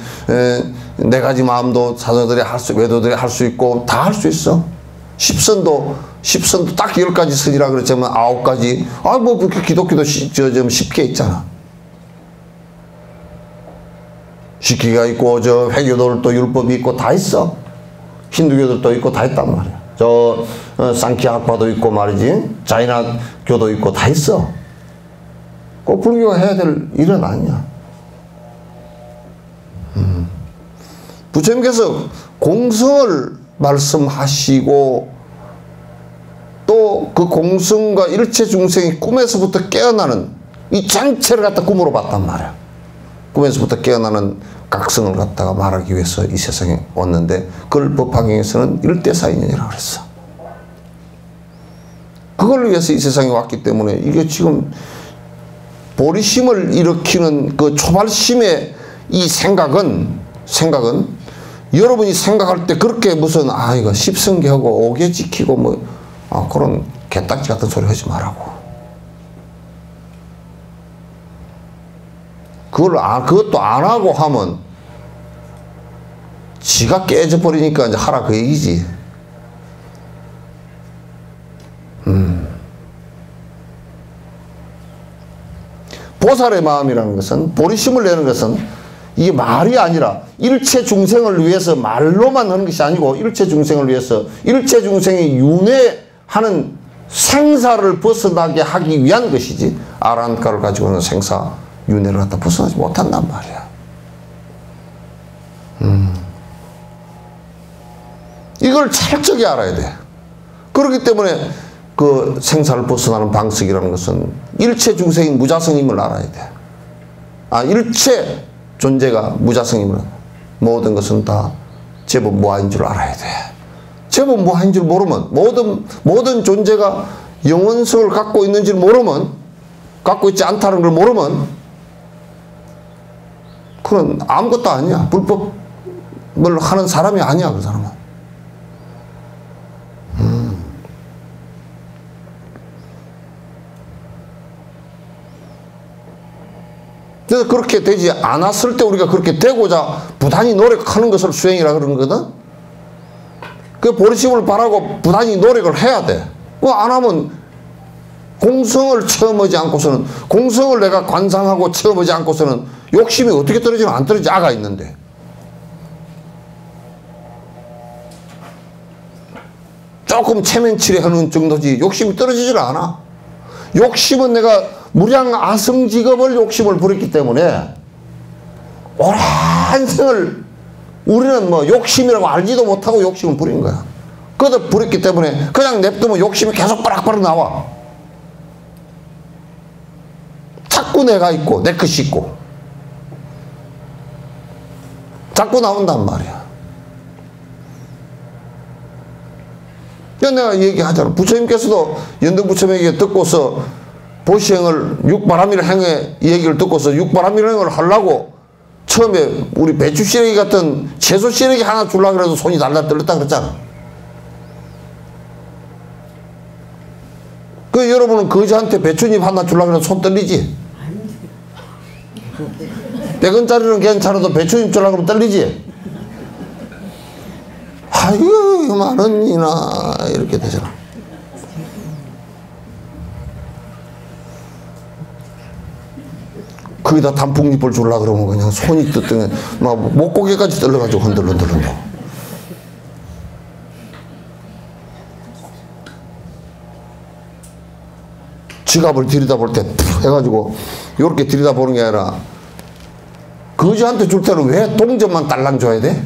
네 가지 마음도 사선들이 외도들이 할 수 있고, 다 할 수 있어. 십선도 딱 10가지 선이라 그랬지만 9가지. 뭐, 그렇게 기독교도 좀 쉽게 있잖아. 식기가 있고, 회교도들도 율법이 있고, 다 있어. 힌두교들도 있고, 다 있단 말이야. 상키학파도 있고 말이지. 자이나교도 있고, 다 있어. 꼭 불교가 해야 될 일은 아니야. 부처님께서 공성을 말씀하시고 또 그 공성과 일체 중생이 꿈에서부터 깨어나는 이 장체를 갖다 꿈으로 봤단 말이야. 꿈에서부터 깨어나는 각성을 갖다가 말하기 위해서 이 세상에 왔는데 그걸 법화경에서는 일대사인연이라고 그랬어. 그걸 위해서 이 세상에 왔기 때문에 이게 지금 보리심을 일으키는 그 초발심의 이 생각은 여러분이 생각할 때 그렇게 무슨 이거 십성계하고 오개 지키고 뭐 그런 개딱지 같은 소리 하지 말라고. 그것도 안 하고 하면 지가 깨져버리니까 이제 하라 그 얘기지. 보살의 마음이라는 것은, 보리심을 내는 것은 이게 말이 아니라 일체 중생을 위해서 말로만 하는 것이 아니고 일체 중생을 위해서 일체 중생이 윤회하는 생사를 벗어나게 하기 위한 것이지 아란가를 가지고는 생사 윤회를 갖다 벗어나지 못한단 말이야. 이걸 철저히 알아야 돼. 그렇기 때문에 그 생사를 벗어나는 방식이라는 것은 일체 중생이 무자성임을 알아야 돼. 일체 존재가 무자성임을, 모든 것은 다 제법 무아인 줄 알아야 돼. 제법 무아인 줄 모르면, 모든 존재가 영원성을 갖고 있는지 모르면, 갖고 있지 않다는 걸 모르면, 그건 아무것도 아니야. 불법을 하는 사람이 아니야, 그 사람은. 그래서 그렇게 되지 않았을 때 우리가 그렇게 되고자 부단히 노력하는 것을 수행이라 그러는 거거든. 그 보리심을 바라고 부단히 노력을 해야 돼. 안 하면 공성을 체험하지 않고서는, 공성을 내가 관상하고 체험하지 않고서는 욕심이 어떻게 떨어지면 안 떨어지지. 아가 있는데. 조금 체면치레하는 정도지 욕심이 떨어지질 않아. 욕심은 내가 무량 아성직업을 욕심을 부렸기 때문에 오랜 생을 우리는 뭐 욕심이라고 알지도 못하고 욕심을 부린 거야. 그것을 부렸기 때문에 그냥 냅두면 욕심이 계속 바락바락 나와. 자꾸 내가 있고 내 것이 있고 자꾸 나온단 말이야. 내가 얘기하잖아. 부처님께서도 연등 부처님에게 듣고서 보시행을 육바람일 행의 얘기를 듣고서 육바람일 행을 하려고 처음에 우리 배추 씨래기 같은 채소 씨래기 하나 주려고 해도 손이 달달 떨렸다 그랬잖아. 그 여러분은 거지한테 배추잎 하나 주려고 해도 손 떨리지? 100원짜리는 괜찮아도 배추잎 주려고 하면 떨리지? 아이고 이만한 이나 이렇게 되잖아. 거기다 단풍잎을 주려고 그러면 그냥 손이 뜨뜻해 막 목고개까지 떨려가지고 흔들흔들흔들. 지갑을 들여다볼 때 해가지고 이렇게 들여다보는 게 아니라 거지한테 줄 때는 왜 동전만 딸랑 줘야 돼?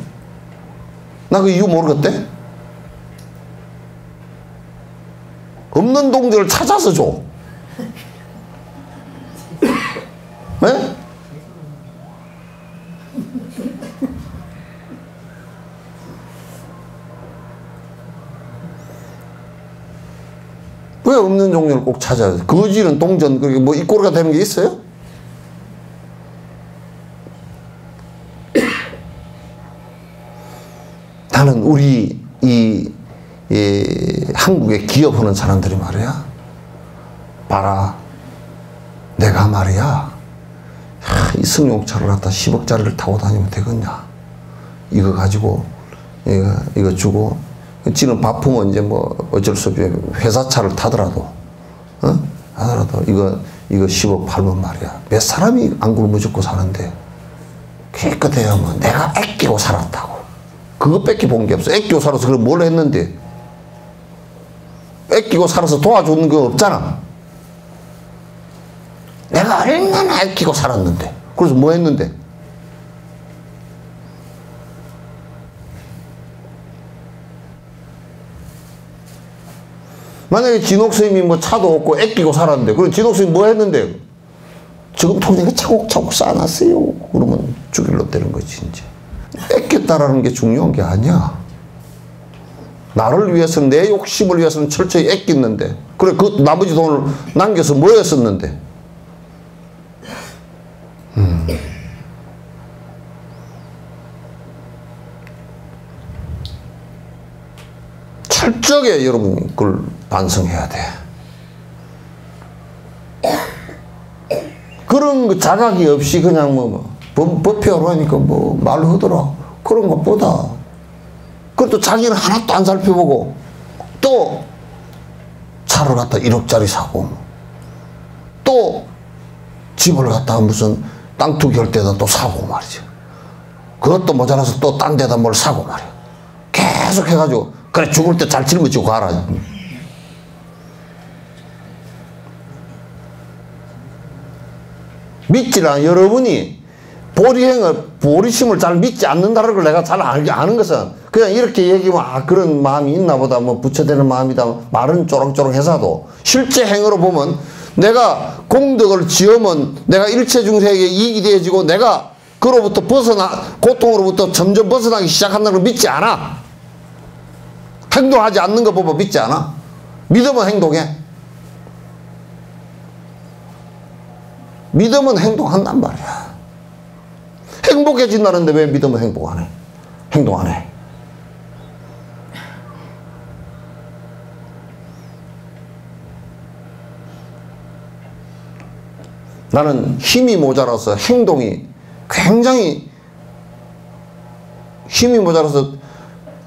나 그 이유 모르겠대? 없는 동전을 찾아서 줘. 네? 왜 없는 종류를 꼭 찾아야 돼? 거지는 동전, 그렇게 뭐 입꼬리가 되는 게 있어요? 나는 우리 이 한국에 기업하는 사람들이 말이야. 봐라. 내가 말이야. 이 승용차를 갖다 10억짜리를 타고 다니면 되겠냐. 이거 가지고, 이거 주고, 지는 바쁘면 이제 뭐 어쩔 수 없이 회사차를 타더라도, 하더라도 이거 10억 팔면 말이야. 몇 사람이 안 굶어 죽고 사는데, 깨끗해야 뭐 내가 아끼고 살았다고. 그거 뺏기 본 게 없어. 아끼고 살아서 그걸 뭘 했는데. 아끼고 살아서 도와주는 거 없잖아. 내가 얼마나 아끼고 살았는데. 그래서 뭐 했는데. 만약에 진옥스님이 뭐 차도 없고 아끼고 살았는데, 그럼 진옥스님 뭐 했는데? 지금 통장에 차곡차곡 쌓아놨어요. 그러면 죽일로 되는 거지, 이제. 아꼈다라는 게 중요한 게 아니야. 나를 위해서는, 내 욕심을 위해서는 철저히 아꼈는데, 그래, 그 나머지 돈을 남겨서 뭐 했었는데? 철저하게 여러분이 그걸 반성해야 돼. 그런 거 자각이 없이 그냥 법회하러 하니까 말로 하더라. 그런 것보다. 그것도 자기는 하나도 안 살펴보고 또 차를 갖다 1억짜리 사고 또 집을 갖다가 무슨 땅 투기 할 때다 또 사고 말이죠. 그것도 모자라서 또 딴 데다 뭘 사고 말이야. 계속 해가지고 그래 죽을 때 잘 짊어지고 가라. 믿지라. 여러분이 보리심을 잘 믿지 않는다는 걸 내가 잘 아는 것은 그냥 이렇게 얘기하면 그런 마음이 있나 보다, 뭐 부처되는 마음이다, 말은 쪼랑쪼랑 해서도 실제 행으로 보면 내가 공덕을 지으면 내가 일체 중생에게 이익이 되어지고 내가 그로부터 고통으로부터 점점 벗어나기 시작한다는 걸 믿지 않아. 행동하지 않는 거 보고 믿지 않아. 믿으면 행동해. 믿으면 행동한단 말이야. 행복해진다는데 왜 믿으면 행복 안 해? 행동 안 해. 나는 힘이 모자라서 행동이 굉장히 힘이 모자라서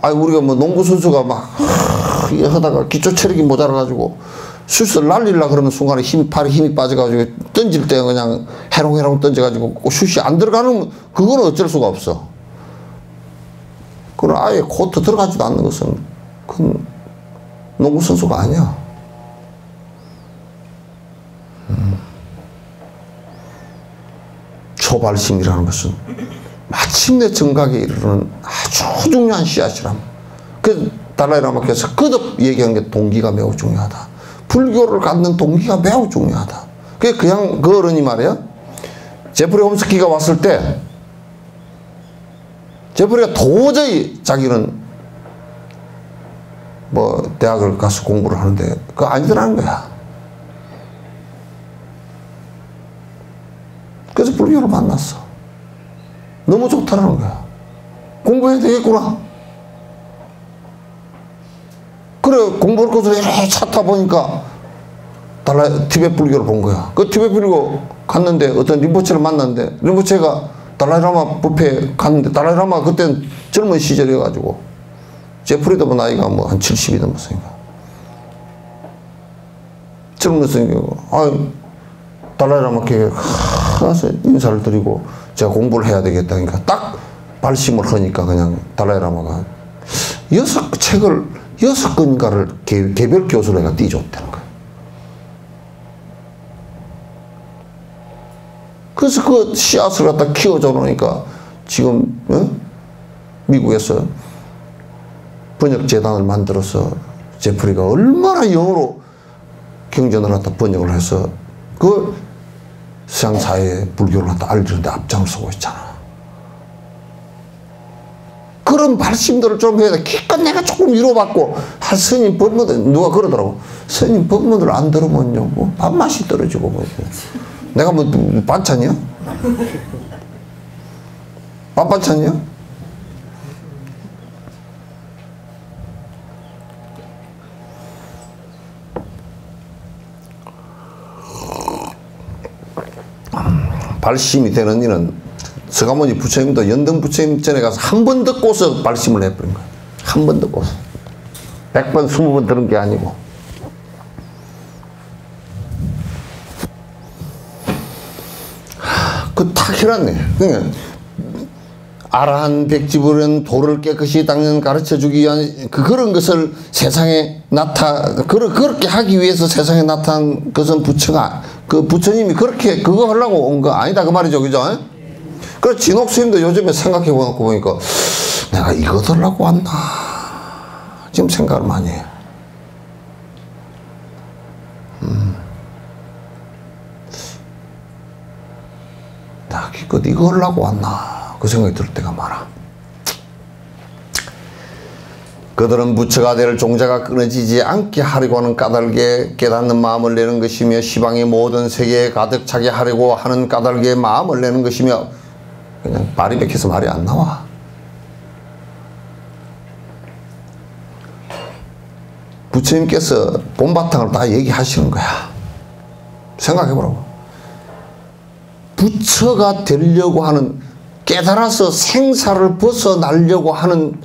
우리가 뭐 농구 선수가 막 하다가 기초 체력이 모자라가지고 슛을 날리려고 그러는 순간에 팔에 힘이 빠져가지고 던질 때 그냥 해롱해롱 던져가지고 슛이 안 들어가는, 그거는 어쩔 수가 없어. 그건 아예 코트 들어가지도 않는 것은 큰 농구 선수가 아니야. 초발심이라는 것은 마침내 정각에 이르는 아주 중요한 씨앗이람. 그 달라이라마께서 거듭 얘기한 게 동기가 매우 중요하다. 불교를 갖는 동기가 매우 중요하다. 그냥 그 어른이 말이야. 제프리 홈스키가 왔을 때 제프리가 도저히 자기는 뭐 대학을 가서 공부를 하는데 그거 아니더라는 거야. 그래서 불교를 만났어. 너무 좋다라는 거야. 공부해야 되겠구나. 그래, 공부할 것을 이렇게 찾다 보니까 티베트 불교를 본 거야. 그 티베트 불교 갔는데 어떤 림포체를 만났는데, 림포체가 달라이라마 뷔페에 갔는데, 달라이라마 그때는 젊은 시절이어가지고 제프리도 뭐 나이가 뭐 한 70이 넘었으니까 젊었으니까 달라이라마께 가서 인사를 드리고 제가 공부를 해야 되겠다 하니까 딱 발심을 하니까 그냥 달라이라마가 6권인가를 개별 교수를 내가 띄줬다는 거야. 그래서 그 씨앗을 갖다 키워줘 놓으니까 지금 미국에서 번역재단을 만들어서 제프리가 얼마나 영어로 경전을 갖다 번역을 해서 그 서양사회에 불교를 갖다 알리는데 앞장을 서고 있잖아. 그런 발심들을 좀 해야 돼. 기껏 내가 조금 위로받고, 스님 법문을, 누가 그러더라고. 스님 법문을 안 들으면요, 뭐 밥맛이 떨어지고, 뭐. 내가 뭐 반찬이야? 밥 반찬이야? 발심이 되는 이는 서가모니 부처님도 연등 부처님 전에 가서 한 번 듣고서 발심을 해버린 거예요. 한 번 듣고서. 100번, 20번 들은 게 아니고. 그 탁해놨네. 그러니까 아라한 백지불은 도를 깨끗이 닦는 가르쳐주기 위한 그런 것을 세상에 그렇게 하기 위해서 세상에 나타난 것은 부처가, 그 부처님이 그렇게 그거 하려고 온 거 아니다 그 말이죠. 그죠? 그래서 진옥스님도 요즘에 생각해 보니까 내가 이거 들라고 왔나 지금 생각을 많이 해요. 나 이거 하려고 왔나 그 생각이 들 때가 많아. 그들은 부처가 될 종자가 끊어지지 않게 하려고 하는 까닭에 깨닫는 마음을 내는 것이며 시방의 모든 세계에 가득 차게 하려고 하는 까닭에 마음을 내는 것이며, 그냥 말이 맥혀서 말이 안 나와. 부처님께서 본바탕을 다 얘기하시는 거야. 생각해보라고. 부처가 되려고 하는, 깨달아서 생사를 벗어나려고 하는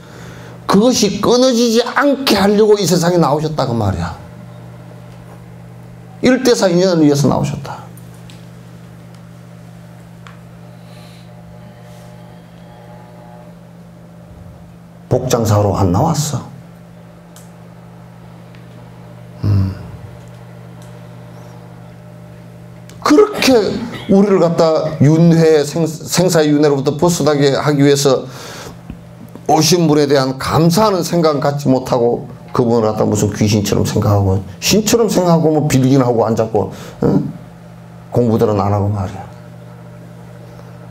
그것이 끊어지지 않게 하려고 이 세상에 나오셨다 그 말이야. 일대사 인연을 위해서 나오셨다. 복장사로 안 나왔어. 그렇게 우리를 갖다 윤회, 생사의 윤회로부터 벗어나게 하기 위해서 오신 분에 대한 감사하는 생각 갖지 못하고 그분을 갖다 무슨 귀신처럼 생각하고 신처럼 생각하고 뭐 빌gin하고 앉았고, 응? 공부들은 안 하고 말이야.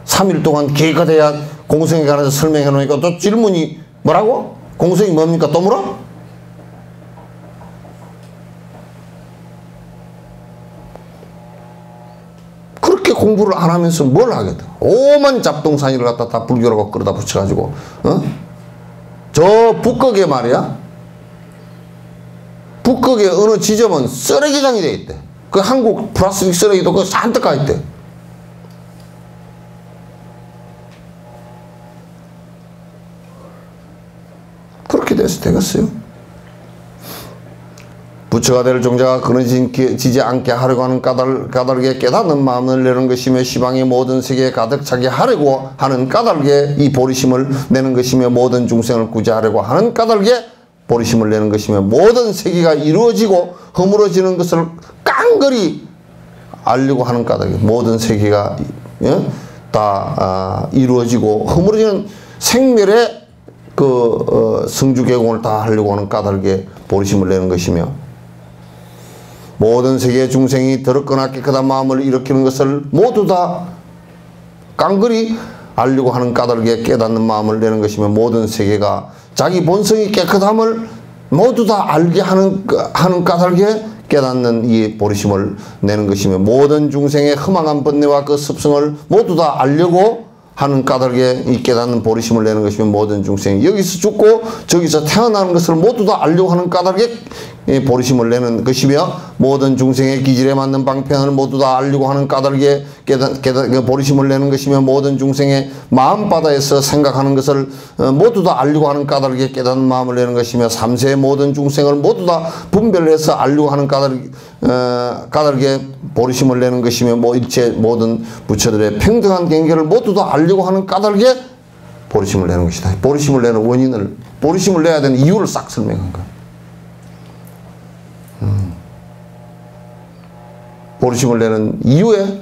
3일 동안 기회가 돼야 공성에 관해서 설명해 놓으니까 또 질문이 뭐라고? 공성이 뭡니까? 또 물어? 그렇게 공부를 안 하면서 뭘 하겠다. 오만 잡동사니를 갖다 다 불교라고 끌어다 붙여가지고, 어? 저 북극에 말이야. 북극의 어느 지점은 쓰레기장이 돼 있대. 그 한국 플라스틱 쓰레기도 그 잔뜩 가 있대. 그렇게 돼서 되겠어요? 부처가 될 종자가 끊어지지 않게 하려고 하는 까닭에 깨닫는 마음을 내는 것이며 시방의 모든 세계에 가득 차게 하려고 하는 까닭에 이 보리심을 내는 것이며 모든 중생을 구제하려고 하는 까닭에 보리심을 내는 것이며 모든 세계가 이루어지고 허물어지는 것을 깡그리 알려고 하는 까닭에 모든 세계가 다 이루어지고 허물어지는 생멸의 성주개공을 다 하려고 하는 까닭에 보리심을 내는 것이며 모든 세계의 중생이 더럽거나 깨끗한 마음을 일으키는 것을 모두 다 깡그리 알려고 하는 까닭에 깨닫는 마음을 내는 것이며 모든 세계가 자기 본성이 깨끗함을 모두 다 알게 하는 까닭에 깨닫는 이 보리심을 내는 것이며 모든 중생의 허망한 번뇌와 그 습성을 모두 다 알려고 하는 까닭에 이 깨닫는 보리심을 내는 것이며 모든 중생이 여기서 죽고 저기서 태어나는 것을 모두 다 알려고 하는 까닭에 보리심을 내는 것이며 모든 중생의 기질에 맞는 방편을 모두 다 알려고 하는 까닭에 보리심을 내는 것이며 모든 중생의 마음바다에서 생각하는 것을 모두 다 알려고 하는 까닭에 깨닫는 마음을 내는 것이며 삼세의 모든 중생을 모두 다 분별해서 알려고 하는 까닭에 보리심을 내는 것이며 일체 모든 부처들의 평등한 경계를 모두 다 알려고 하는 까닭에 보리심을 내는 것이다. 보리심을 내는 원인을, 보리심을 내야 되는 이유를 싹 설명한 거야. 보리심을 내는 이유에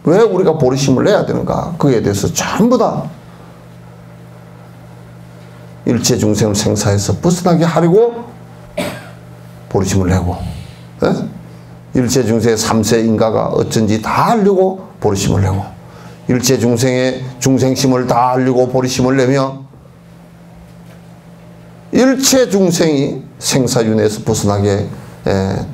왜 우리가 보리심을 내야 되는가, 그에 대해서 전부 다 일체 중생을 생사해서 벗어나게 하려고 보리심을 내고, 일체 중생의 삼세 인가가 어쩐지 다 알려고 보리심을 내고, 일체 중생의 중생심을 다 알려고 보리심을 내며 일체 중생이 생사윤회에서 벗어나게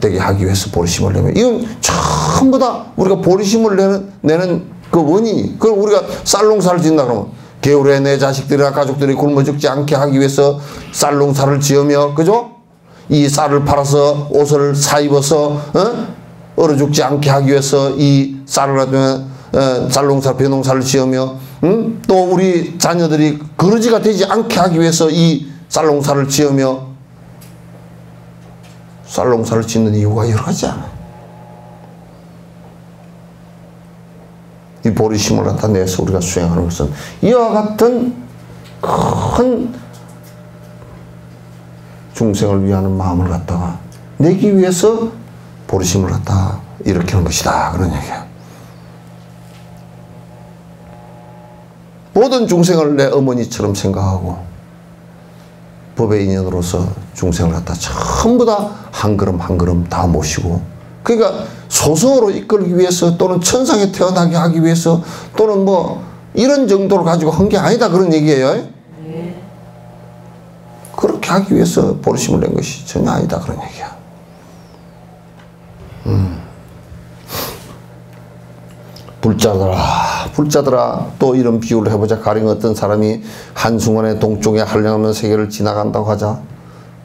되게 하기 위해서 보리심을 내며, 이건 전부 다 우리가 보리심을 내는 그 원인이. 그럼 우리가 쌀농사를 짓는다 그러면 겨울에 내 자식들이나 가족들이 굶어 죽지 않게 하기 위해서 쌀농사를 지으며, 그죠? 이 쌀을 팔아서 옷을 사 입어서 얼어 죽지 않게 하기 위해서 이 쌀을 가지고 쌀농사 벼농사를 지으며 또 우리 자녀들이 거르지가 되지 않게 하기 위해서 이 쌀농사를 지으며 쌀농사를 짓는 이유가 여러 가지야. 이 보리심을 갖다 내서 우리가 수행하는 것은 이와 같은 큰 중생을 위하는 마음을 갖다가 내기 위해서 보리심을 갖다 일으키는 것이다, 그런 얘기야. 모든 중생을 내 어머니처럼 생각하고 법의 인연으로서 중생을 갖다 전부 다 한 걸음 한 걸음 다 모시고, 그러니까 소승으로 이끌기 위해서 또는 천상에 태어나게 하기 위해서 또는 뭐 이런 정도를 가지고 한 게 아니다, 그런 얘기예요. 그렇게 하기 위해서 보리심을 낸 것이 전혀 아니다, 그런 얘기야. 불자들아, 또 이런 비유를 해보자. 가령 어떤 사람이 한순간에 동쪽에 한량없는 세계를 지나간다고 하자.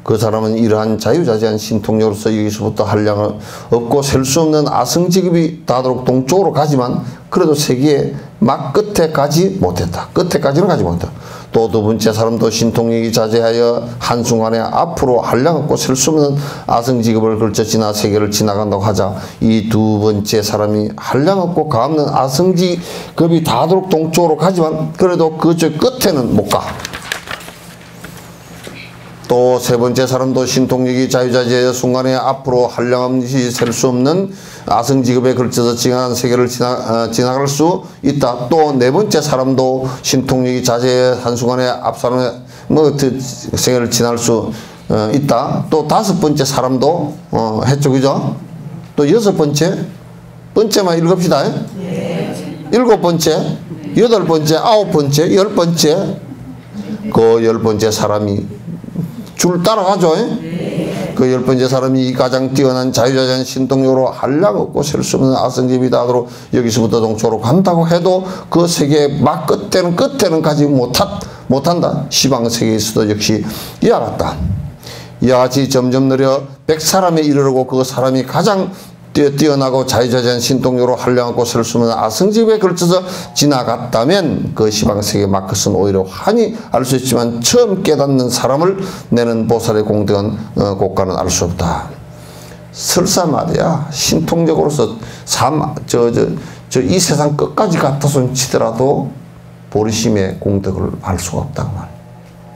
그 사람은 이러한 자유자재한 신통력으로서 여기서부터 한량을 없고 셀 수 없는 아성지급이 닿도록 동쪽으로 가지만 그래도 세계의 막 끝에 가지 못했다. 끝에까지는 가지 못했다. 또 두 번째 사람도 신통력이 자제하여 한순간에 앞으로 한량 없고 셀 수 없는 아성지급을 걸쳐 지나 세계를 지나간다고 하자. 이 두 번째 사람이 한량 없고 가없는 아성지급이 닿도록 동쪽으로 가지만 그래도 그저 끝에는 못 가. 또 세 번째 사람도 신통력이 자유자재하여 순간에 앞으로 한량없이 셀 수 없는 아성지급에 걸쳐서 지나간 세계를 지나갈 수 있다. 또 네 번째 사람도 신통력이 자제해 한순간에 앞사람의 세계를 지날 수 있다. 또 다섯 번째 사람도 했죠, 그죠? 또 여섯 번째만 읽읍시다. 일곱 번째, 여덟 번째, 아홉 번째, 열 번째, 그 열 번째 사람이 줄 따라가죠. 그 열 번째 사람이 이 가장 뛰어난 자유자재한 신통력으로 한량 없고 셀 수 없는 아성지급이 닿도록 여기서부터 동쪽으로 간다고 해도 그 세계의 막 끝에는 가지 못한다. 시방세계에서도 역시 이와 같다. 이와 같이 점점 느려 100사람에 이르르고 그 사람이 가장 뛰어나고 자유자재한 신통력으로 한량 없고 셀 수 없는 아성지급에 걸쳐서 지나갔다면 그 시방세계 막 끝은 오히려 환히 알 수 있지만 처음 깨닫는 사람을 내는 보살의 공덕은 고가는 알 수 없다. 설사 말이야 신통력으로서 이 세상 끝까지 갖다 치더라도 보리심의 공덕을 알 수가 없다고 말.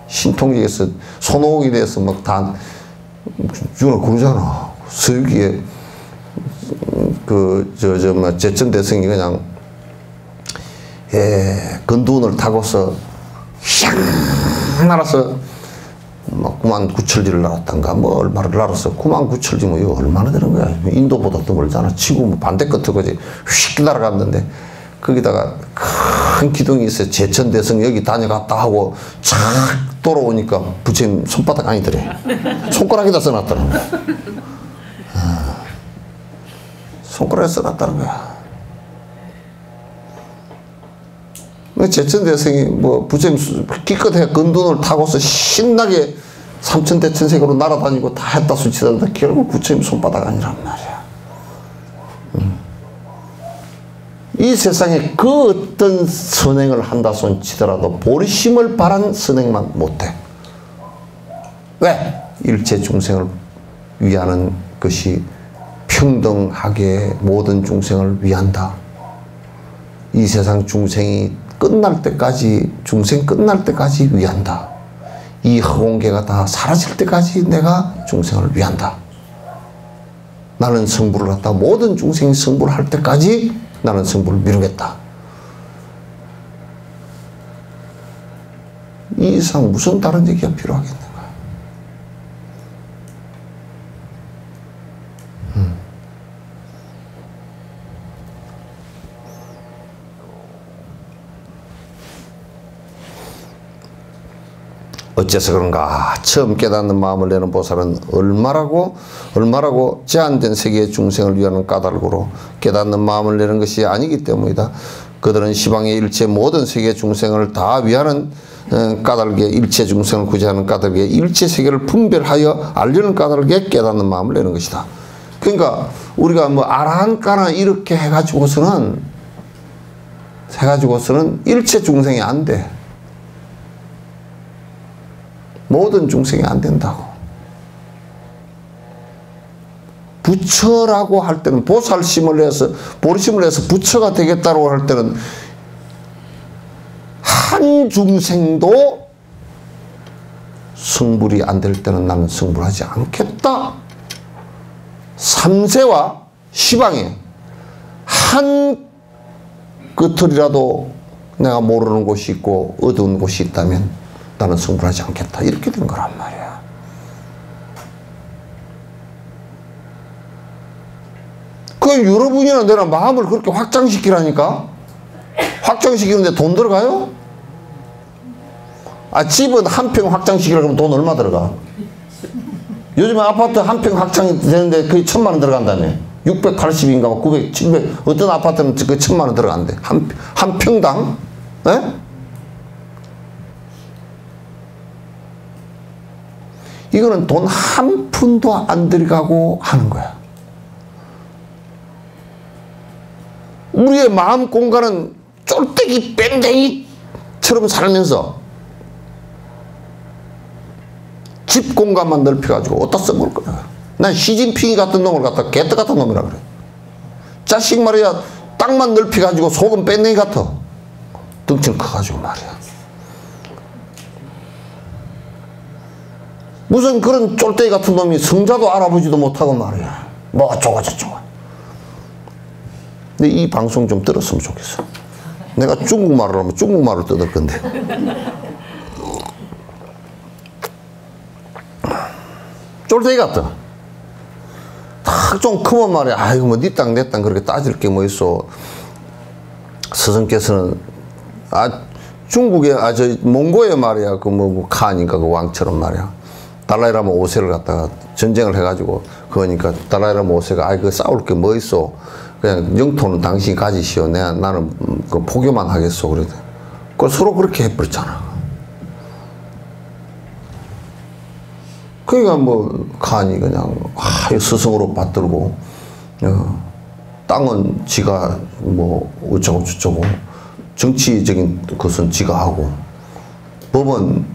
신통력에서 손오공이 돼서 막 다 그러잖아. 서유기에 제천대성이 그냥 건두운을 타고서 샹 날아서 뭐 99,000리를 날았단가 뭐 얼마를 날았어. 99,000리 뭐 이거 얼마나 되는 거야. 인도보다 더 멀잖아. 지구 뭐 반대 끝에 거지 휙 날아갔는데 거기다가 큰 기둥이 있어. 제천대성 여기 다녀갔다 하고 착 돌아오니까 부처님 손바닥 아니더래. 손가락에다 써놨다는 거야. 손가락에 써놨다는 거야. 제천대성이 뭐 부처님 기껏해 건둔을 타고서 신나게 삼천대천세계로 날아다니고 다 했다 수치더라도 결국 부처님 손바닥 아니란 말이야. 이 세상에 그 어떤 선행을 한다 손치더라도 보리심을 바란 선행만 못해. 왜? 일체 중생을 위하는 것이 평등하게 모든 중생을 위한다. 이 세상 중생이 끝날 때까지, 중생 끝날 때까지 위한다. 이 허공계가 다 사라질 때까지 내가 중생을 위한다. 나는 성불을 갖다 모든 중생이 성불을 할 때까지 나는 성불을 미루겠다. 이 이상 무슨 다른 얘기가 필요하겠는가? 어째서 그런가? 처음 깨닫는 마음을 내는 보살은 얼마라고 제한된 세계의 중생을 위하는 까닭으로 깨닫는 마음을 내는 것이 아니기 때문이다. 그들은 시방의 일체 모든 세계 중생을 다 위하는 까닭에, 일체 중생을 구제하는 까닭에, 일체 세계를 분별하여 알려는 까닭에 깨닫는 마음을 내는 것이다. 그러니까 우리가 뭐 아라한까나 이렇게 해가지고서는 해가지고서는 일체 중생이 안 돼. 모든 중생이 안 된다고. 부처라고 할 때는 보살심을 해서 보리심을 해서 부처가 되겠다고 할 때는 한 중생도 성불이 안 될 때는 나는 성불하지 않겠다. 삼세와 시방에 한 끝을이라도 내가 모르는 곳이 있고 어두운 곳이 있다면 나는 성불하지 않겠다. 이렇게 된 거란 말이야. 그 여러분이나 내가 마음을 그렇게 확장시키라니까? 확장시키는데 돈 들어가요? 아, 집은 한 평 확장시키려고 하면 돈 얼마 들어가? 요즘에 아파트 한 평 확장이 되는데 거의 1,000만 원 들어간다며. 680인가 900, 700, 어떤 아파트는 그 1,000만 원 들어간대. 한 평당? 네? 이거는 돈 한 푼도 안 들어가고 하는 거야. 우리의 마음 공간은 쫄대기 뺑댕이처럼 살면서 집 공간만 넓혀가지고 어디다 써먹을 거야. 난 시진핑이 같은 놈을 갖다 개떡 같은 놈이라 그래. 자식 말이야 땅만 넓혀가지고 속은 뺑댕이 같아. 덩치는 커가지고 말이야. 무슨 그런 쫄대기 같은 놈이 성자도 알아보지도 못하고 말이야. 뭐 어쩌고 저쩌고. 근데 이 방송 좀 들었으면 좋겠어. 내가 중국말을 하면 중국말을 뜯을 건데. 쫄대기 같다. 딱 좀 크면 말이야. 아이고, 뭐, 네 땅, 내 땅, 그렇게 따질 게 뭐 있어. 스승께서는, 중국에, 몽고에 말이야. 칸인가 그 왕처럼 말이야. 달라이라마 5세를 갖다가 전쟁을 해가지고, 그러니까 달라이라마 5세가, 그 싸울 게 뭐 있어. 그냥 영토는 당신이 가지시오. 나는 그 포교만 하겠소. 그래. 그걸 서로 그렇게 해버렸잖아. 그러니까 뭐, 칸이 그냥, 스승으로 받들고, 땅은 지가 뭐, 어쩌고 저쩌고, 정치적인 것은 지가 하고, 법은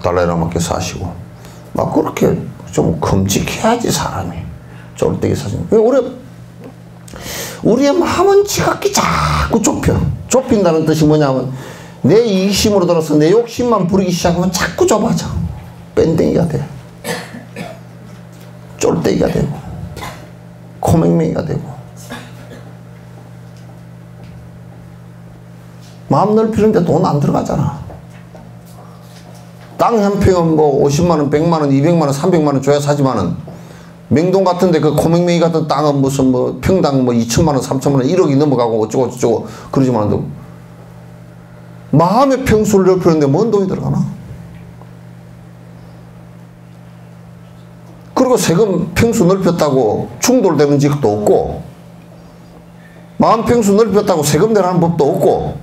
달라이라마께서 하시고, 막 그렇게 좀 큼직해야지, 사람이. 쫄대기 사진. 우리의 마음은 지각기 자꾸 좁혀. 좁힌다는 뜻이 뭐냐면, 내 이심으로 들어서 내 욕심만 부리기 시작하면 자꾸 좁아져. 뺀댕이가 돼. 쫄대기가 되고, 코맹맹이가 되고. 마음 넓히는데 돈 안 들어가잖아. 땅 한 평은 뭐 50만원, 100만원, 200만원, 300만원 줘야 사지만은, 명동 같은데 그 코맹맹이 같은 땅은 무슨 뭐 평당 뭐 2천만원, 3천만원, 1억이 넘어가고 어쩌고 저쩌고 그러지만도 마음의 평수를 넓히는데 뭔 돈이 들어가나? 그리고 세금 평수 넓혔다고 충돌되는 직도 없고, 마음 평수 넓혔다고 세금 내라는 법도 없고,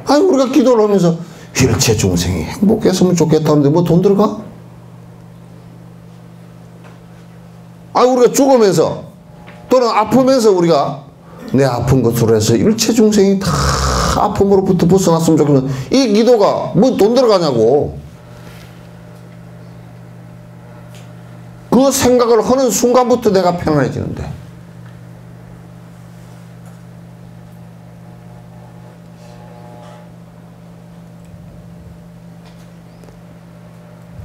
아니 우리가 기도를 하면서 일체 중생이 행복했으면 좋겠다는데 뭐 돈 들어가? 아니 우리가 죽으면서 또는 아프면서 우리가 내 아픈 것으로 해서 일체 중생이 다 아픔으로부터 벗어났으면 좋겠는, 이 기도가 뭐 돈 들어가냐고. 그 생각을 하는 순간부터 내가 편안해지는데,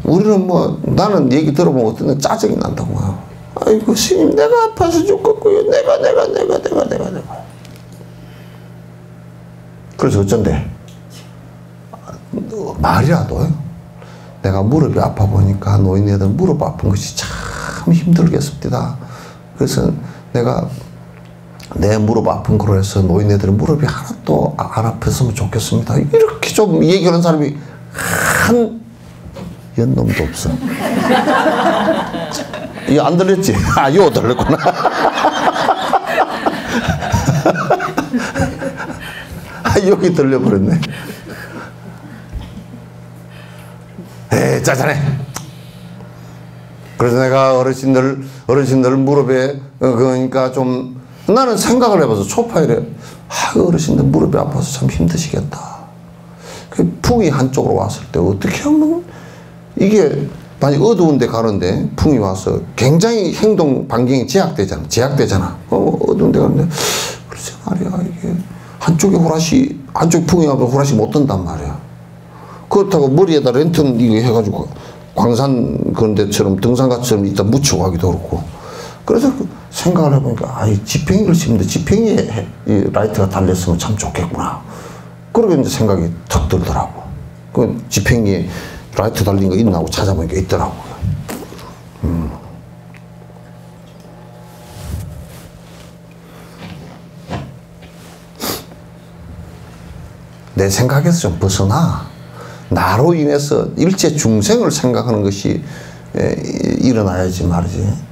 우리는 뭐, 나는 얘기 들어보면 어떤 데 짜증이 난다고. 아이고 스님 내가 아파서 죽겠고요. 내가 그래서 어쩐데 말이라도 내가 무릎이 아파 보니까 노인네들 무릎 아픈 것이 참 힘들겠습니다. 그래서 내가 내 무릎 아픈 거로 해서 노인네들 무릎이 하나도 안 아팠으면 좋겠습니다. 이렇게 좀 얘기하는 사람이 한 연놈도 없어. 이거 안 들렸지? 요 들렸구나. 여기 들려버렸네. 에이, 짜잔해. 그래서 내가 어르신들 무릎에, 그러니까 좀, 나는 생각을 해봐서 초파일에, 어르신들 무릎이 아파서 참 힘드시겠다. 그 풍이 한쪽으로 왔을 때 어떻게 하면, 이게, 많이 어두운 데 가는데, 풍이 와서 굉장히 행동 반경이 제약되잖아. 어두운 데 가는데, 글쎄 말이야, 이게, 한쪽 풍이 와서 호라시 못 든단 말이야. 그렇다고 머리에다 랜턴 이거 해가지고, 광산 그런 데처럼 등산가처럼 이따 묻히고 가기도 그렇고. 그래서 생각을 해보니까 지팽이를 심는데 지팽이에 이 라이트가 달렸으면 참 좋겠구나. 그러게 이제 생각이 탁 들더라고. 그 지팽이에 라이트 달린 거 있나 하고 찾아보니까 있더라고. 내 생각에서 좀 벗어나. 나로 인해서 일체 중생을 생각하는 것이 일어나야지 말이지.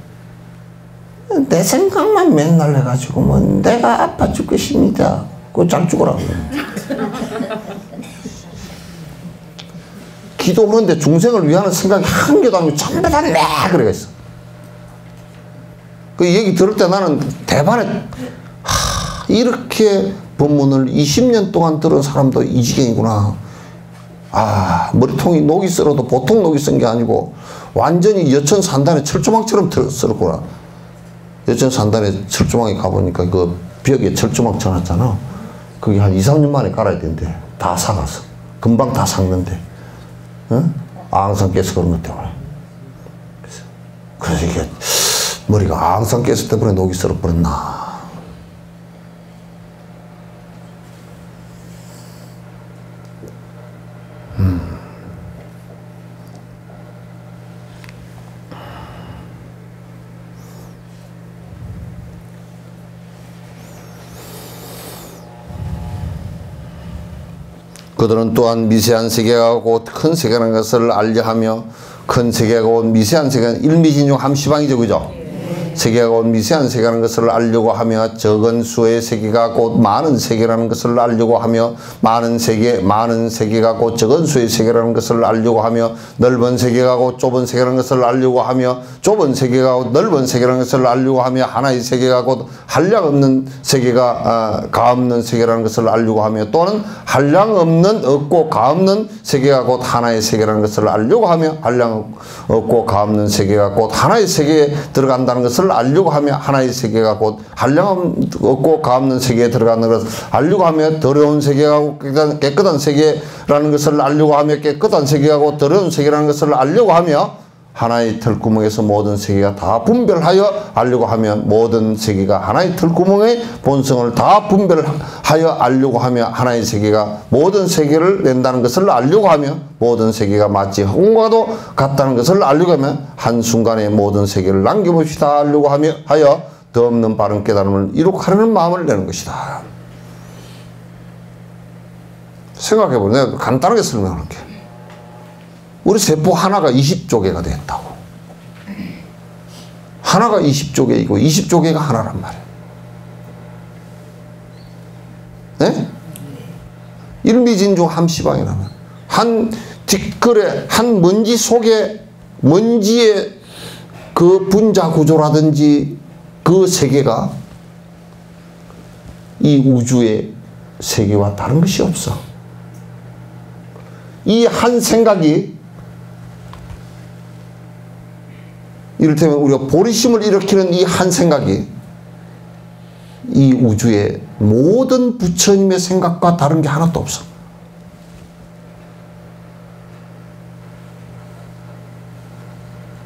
내 생각만 맨날 해가지고 뭐 내가 아파 죽겠습니다. 그거 잘 죽어라고. 기도하는데 중생을 위하는 생각이 한 개도 아니고 전부 다 내 그래가 있어. 그 얘기 들을 때 나는 대반에 이렇게 법문을 20년 동안 들은 사람도 이 지경이구나. 머리통이 녹이 쓸어도 보통 녹이 쓴 게 아니고 완전히 여천산단에 철조망처럼 쓸었구나. 여천산단에 철조망에 가보니까 그 벽에 철조망 쳐놨잖아. 그게 한 2, 3년 만에 깔아야 된대. 다 사가서. 금방 다 삭는데. 응? 앙상 깨서 그런 것 때문에. 그래서 이게 머리가 앙상 깼을 때문에 녹이 쓸어버렸나. 그들은 또한 미세한 세계가 곧 큰 세계라는 것을 알려하며 큰 세계가 곧 미세한 세계는 일미진중 함시방이죠. 그죠? 세계가 곧 미세한 세계라는 것을 알려고 하며 적은 수의 세계가 곧 많은 세계라는 것을 알려고 하며 많은 세계가 곧 적은 수의 세계라는 것을 알려고 하며 넓은 세계가 곧 좁은 세계라는 것을 알려고 하며 좁은 세계가 곧 넓은 세계라는 것을 알려고 하며 하나의 세계가 곧 한량 없는 세계가 가없는 세계라는 것을 알려고 하며 또는 한량 없는 없고 가없는 세계가 곧 하나의 세계라는 것을 알려고 하며 한량 없고 가없는 세계가 곧 하나의 세계에 들어간다는 것을 알려고 하며 하나의 세계가 곧 한량 없고 가없는 세계에 들어가는 것을 알려고 하며 더러운 세계가 곧 깨끗한 세계라는 것을 알려고 하며 깨끗한 세계가 곧 더러운 세계라는 것을 알려고 하며 하나의 털구멍에서 모든 세계가 다 분별하여 알려고 하며 모든 세계가 하나의 털구멍의 본성을 다 분별하여 알려고 하며 하나의 세계가 모든 세계를 낸다는 것을 알려고 하며 모든 세계가 마치 홍과도 같다는 것을 알려고 하며 한순간에 모든 세계를 남겨봅시다 알려고 하여 더 없는 바른 깨달음을 이룩하려는 마음을 내는 것이다. 생각해보면 내가 간단하게 설명할게. 우리 세포 하나가 20조개가 됐다고. 하나가 20조개이고 20조개가 하나란 말이에요. 네? 일미진중 함시방이라면 한 뒷글에 한 먼지 속에 먼지의 그 분자 구조라든지 그 세계가 이 우주의 세계와 다른 것이 없어. 이 한 생각이 이를테면 우리가 보리심을 일으키는 이 한 생각이 이 우주의 모든 부처님의 생각과 다른 게 하나도 없어.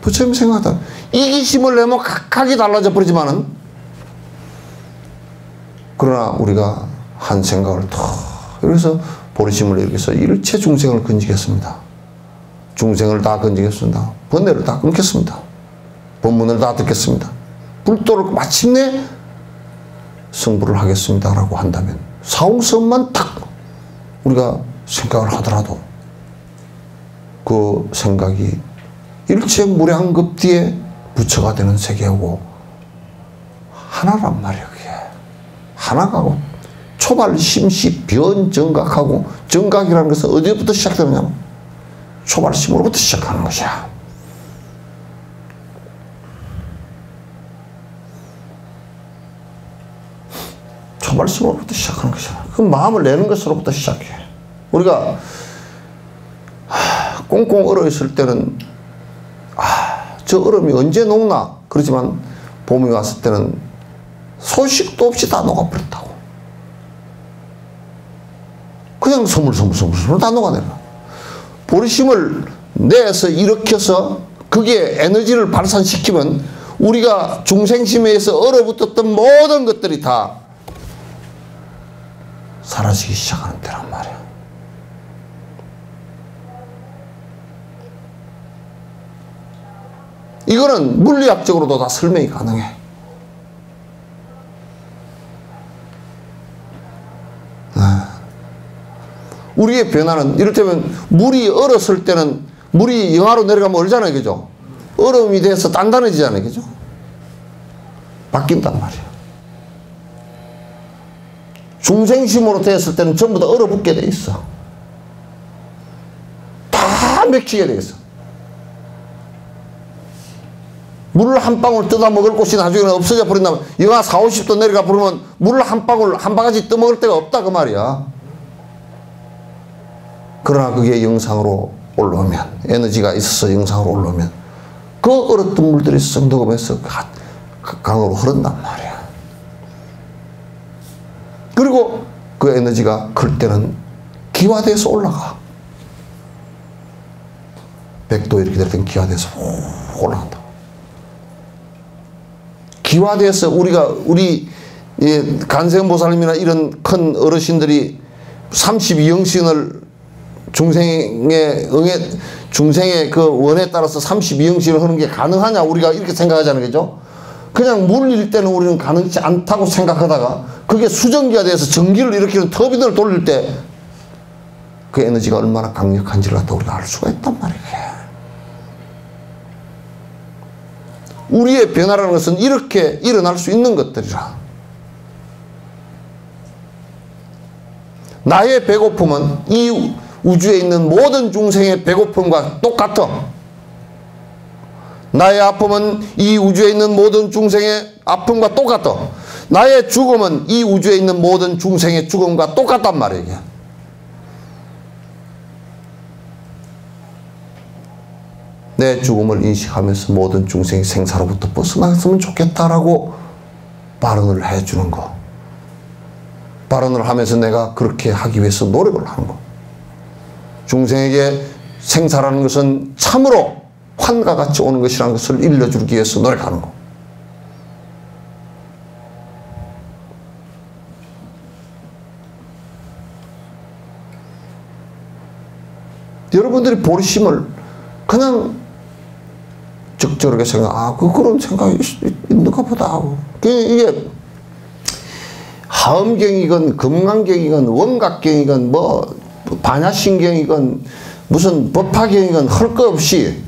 부처님 생각하다 이기심을 내면 각각이 달라져 버리지만은 그러나 우리가 한 생각을 그래서 보리심을 일으켜서 일체 중생을 건지겠습니다. 중생을 다 건지겠습니다. 번뇌를 다 끊겠습니다. 본문을 다 듣겠습니다. 불도를 마침내 승부를 하겠습니다. 라고 한다면 사홍선만 딱 우리가 생각을 하더라도 그 생각이 일체 무량겁뒤에 부처가 되는 세계하고 하나란 말이야. 그게 하나가 초발 심시 변 정각하고 정각이라는 것은 어디부터 시작되느냐면 초발심으로부터 시작하는 것이야. 저 말씀으로부터 시작하는 것이야. 그 마음을 내는 것으로부터 시작해. 우리가 꽁꽁 얼어 있을 때는 저 얼음이 언제 녹나? 그렇지만 봄이 왔을 때는 소식도 없이 다 녹아버렸다고. 그냥 서물서물 다 녹아내려. 보리심을 내서 일으켜서 그게 에너지를 발산시키면 우리가 중생심에 의해서 얼어붙었던 모든 것들이 다 사라지기 시작하는 때란 말이야. 이거는 물리학적으로도 다 설명이 가능해. 우리의 변화는 이를테면 물이 얼었을 때는 물이 영하로 내려가면 얼잖아요. 그죠? 얼음이 돼서 단단해지잖아요. 그죠? 바뀐단 말이에요. 중생심으로 되었을 때는 전부 다 얼어붙게 돼 있어. 다 맥히게 돼 있어. 물을 한 방울 뜯어 먹을 곳이 나중에는 없어져 버린다면 영하 40, 50도 내려가 버리면 물을 한 방울 한 바가지 떠먹을 데가 없다 그 말이야. 그러나 그게 영상으로 올라오면 에너지가 있어서 영상으로 올라오면 그 얼었던 물들이 쓱 녹으면서 강으로 흐른단 말이야. 그리고 그 에너지가 클 때는 기화돼서 올라가. 100도 이렇게 될 땐 기화돼서 올라간다. 기화돼서 우리 간세음보살님이나 이런 큰 어르신들이 32영신을 중생의 그 원에 따라서 32영신을 하는 게 가능하냐 우리가 이렇게 생각하잖아요. 그죠? 그냥 물릴 때는 우리는 가능치 않다고 생각하다가 그게 수전기가 돼서 전기를 일으키는 터빈을 돌릴 때 그 에너지가 얼마나 강력한지를 갖다 우리가 알 수가 있단 말이에요. 우리의 변화라는 것은 이렇게 일어날 수 있는 것들이라. 나의 배고픔은 이 우주에 있는 모든 중생의 배고픔과 똑같아. 나의 아픔은 이 우주에 있는 모든 중생의 아픔과 똑같아. 나의 죽음은 이 우주에 있는 모든 중생의 죽음과 똑같단 말이에요. 내 죽음을 인식하면서 모든 중생의 생사로부터 벗어났으면 좋겠다라고 발언을 해주는 거. 발언을 하면서 내가 그렇게 하기 위해서 노력을 하는 거. 중생에게 생사라는 것은 참으로 환과 같이 오는 것이라는 것을 일러주기 위해서 노력하는 거. 여러분들이 보리심을 그냥 적절하게 그런 생각이 있는가 보다 하고. 이게 하음경이건 금강경이건 원각경이건 뭐 반야신경이건 무슨 법화경이건 할 거 없이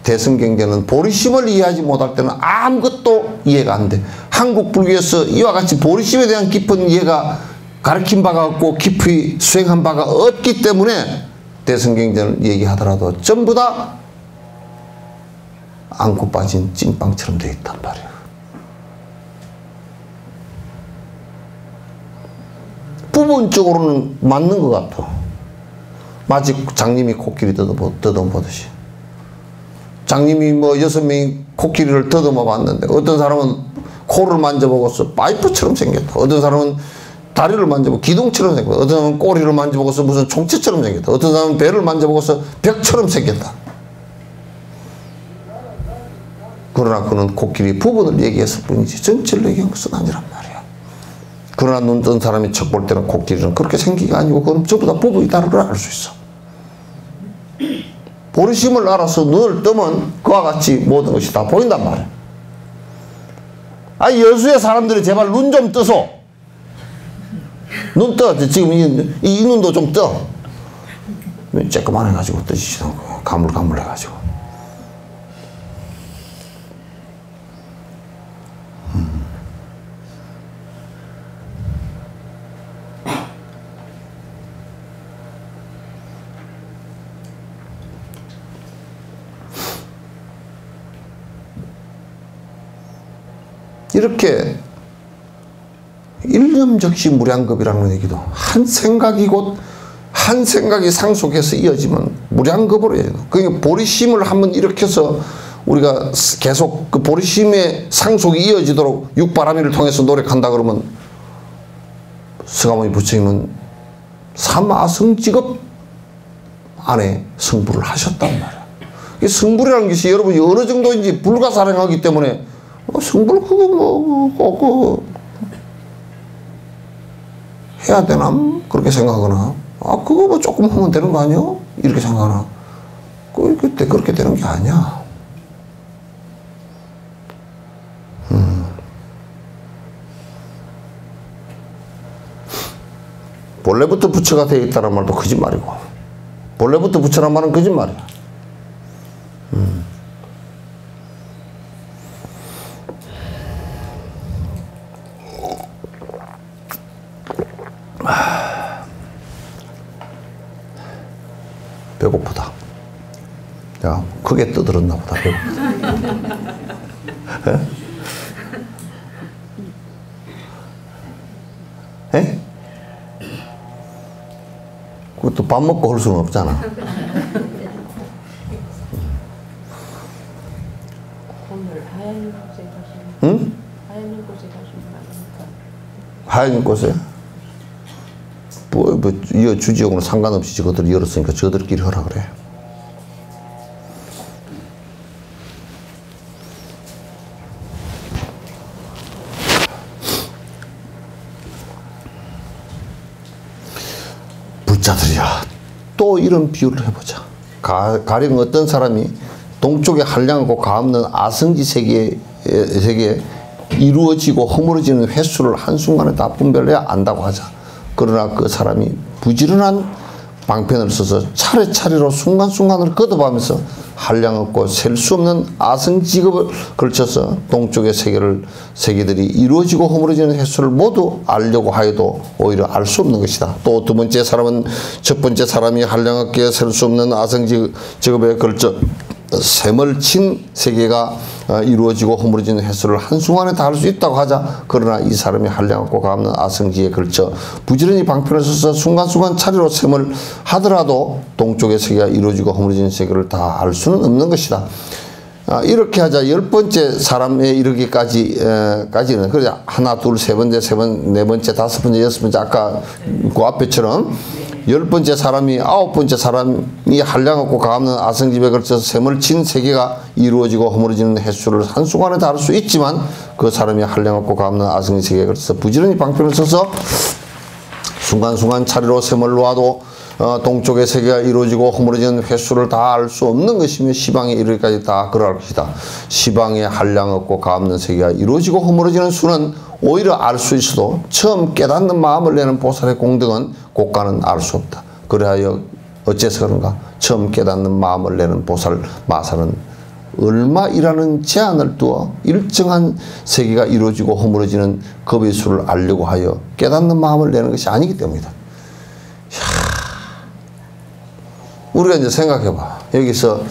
대승경전은 보리심을 이해하지 못할 때는 아무것도 이해가 안 돼. 한국 불교에서 이와 같이 보리심에 대한 깊은 이해가 가르친 바가 없고 깊이 수행한 바가 없기 때문에 대승경전을 얘기하더라도 전부 다 안고 빠진 찐빵처럼 되어 있단 말이에요. 부분적으로는 맞는 것 같아. 마치 장님이 코끼리 더듬보듯이. 장님이 뭐 6명이 코끼리를 더듬어 봤는데 어떤 사람은 코를 만져보고서 파이프처럼 생겼다. 어떤 사람은 다리를 만져보고 기둥처럼 생겼다. 어떤 사람은 꼬리를 만져보고서 무슨 총치처럼 생겼다. 어떤 사람은 배를 만져보고서 벽처럼 생겼다. 그러나 그는 코끼리 부분을 얘기했을 뿐이지 전체를 얘기한 것은 아니란 말이야. 그러나 눈 뜬 사람이 척 볼 때는 코끼리는 그렇게 생기가 아니고 그건 전부 다 부분이다를 알 수 있어. 보리심을 알아서 눈을 뜨면 그와 같이 모든 것이 다 보인단 말이야. 여수의 사람들이 제발 눈 좀 떠서. 눈 떠. 지금 이 눈도 좀 떠. 눈이 쬐끄만 해가지고 뜨지도 않고 가물가물 해가지고. 이렇게 일념즉시 무량겁이라는 얘기도 한 생각이 상속해서 이어지면 무량겁으로 이어져. 그러니까 보리심을 한번 일으켜서 우리가 계속 그 보리심의 상속이 이어지도록 육바라밀을 통해서 노력한다 그러면 서가모니 부처님은 삼아성직업 안에 성불을 하셨단 말이야. 이 성불이라는 것이 여러분이 어느 정도인지 불가사량하기 때문에 성불 그거 꼭 해야 되나? 그렇게 생각하거나 그거 조금 하면 되는 거 아니야? 이렇게 생각하나? 그때 그렇게 되는 게 아니야. 본래부터 부처가 되어 있다는 말도 거짓말이고 본래부터 부처란 말은 거짓말이야. 배고프다. 야, 크게 떠들었나 보다. 배고프다. 에? 그것도 밥 먹고 할 수는 없잖아. 오늘 하얀 곳에 가시는 응? 하얀 곳에 가시는 거 아닙니까? 하얀 곳에? 이 주지역은 상관없이 저것들이 열었으니까 저들끼리 하라 그래. 불자들이야. 또 이런 비유를 해보자. 가령 어떤 사람이 동쪽에 한량하고 가없는 아성지 세계에 이루어지고 허물어지는 횟수를 한순간에 다 분별해야 안다고 하자. 그러나 그 사람이 부지런한 방편을 써서 차례차례로 순간순간을 거듭하면서 한량없고 셀 수 없는 아성직업을 걸쳐서 동쪽의 세계들이 이루어지고 허물어지는 횟수를 모두 알려고 하여도 오히려 알 수 없는 것이다. 또 두 번째 사람은 첫 번째 사람이 한량없게 셀 수 없는 아성직업에 걸쳐 셈을 친 세계가 이루어지고 허물어지는 횟수를 한순간에 다 할 수 있다고 하자. 그러나 이 사람이 한량없고 가없는 아성지에 걸쳐 부지런히 방편을 써서 순간순간 차례로 셈을 하더라도 동쪽의 세계가 이루어지고 허물어지는 세계를 다 알 수는 없는 것이다. 이렇게 하자. 10번째 사람에 이르기까지는 그래 하나 둘 세 번째 네 번째 다섯 번째 여섯 번째 아까 그 앞에처럼 10번째 사람이 9번째 사람이 한량없고 가없는 아성집에 걸쳐서 셈을 친 세계가 이루어지고 허물어지는 횟수를 한순간에 다 알 수 있지만 그 사람이 한량없고 가없는 아성지 세계에 걸쳐서 부지런히 방편을 써서 순간순간 차례로 셈을 놓아도 동쪽의 세계가 이루어지고 허물어지는 횟수를 다 알 수 없는 것이며 시방에 이르기까지 다 그러할 것이다. 시방에 한량없고 가없는 세계가 이루어지고 허물어지는 수는 오히려 알 수 있어도 처음 깨닫는 마음을 내는 보살의 공덕은 고가는 알 수 없다. 그래야 어째서 그런가? 처음 깨닫는 마음을 내는 보살 마살은 얼마이라는 제한을 두어 일정한 세계가 이루어지고 허물어지는 겁의 수를 알려고 하여 깨닫는 마음을 내는 것이 아니기 때문이다. 우리가 이제 생각해봐. 여기서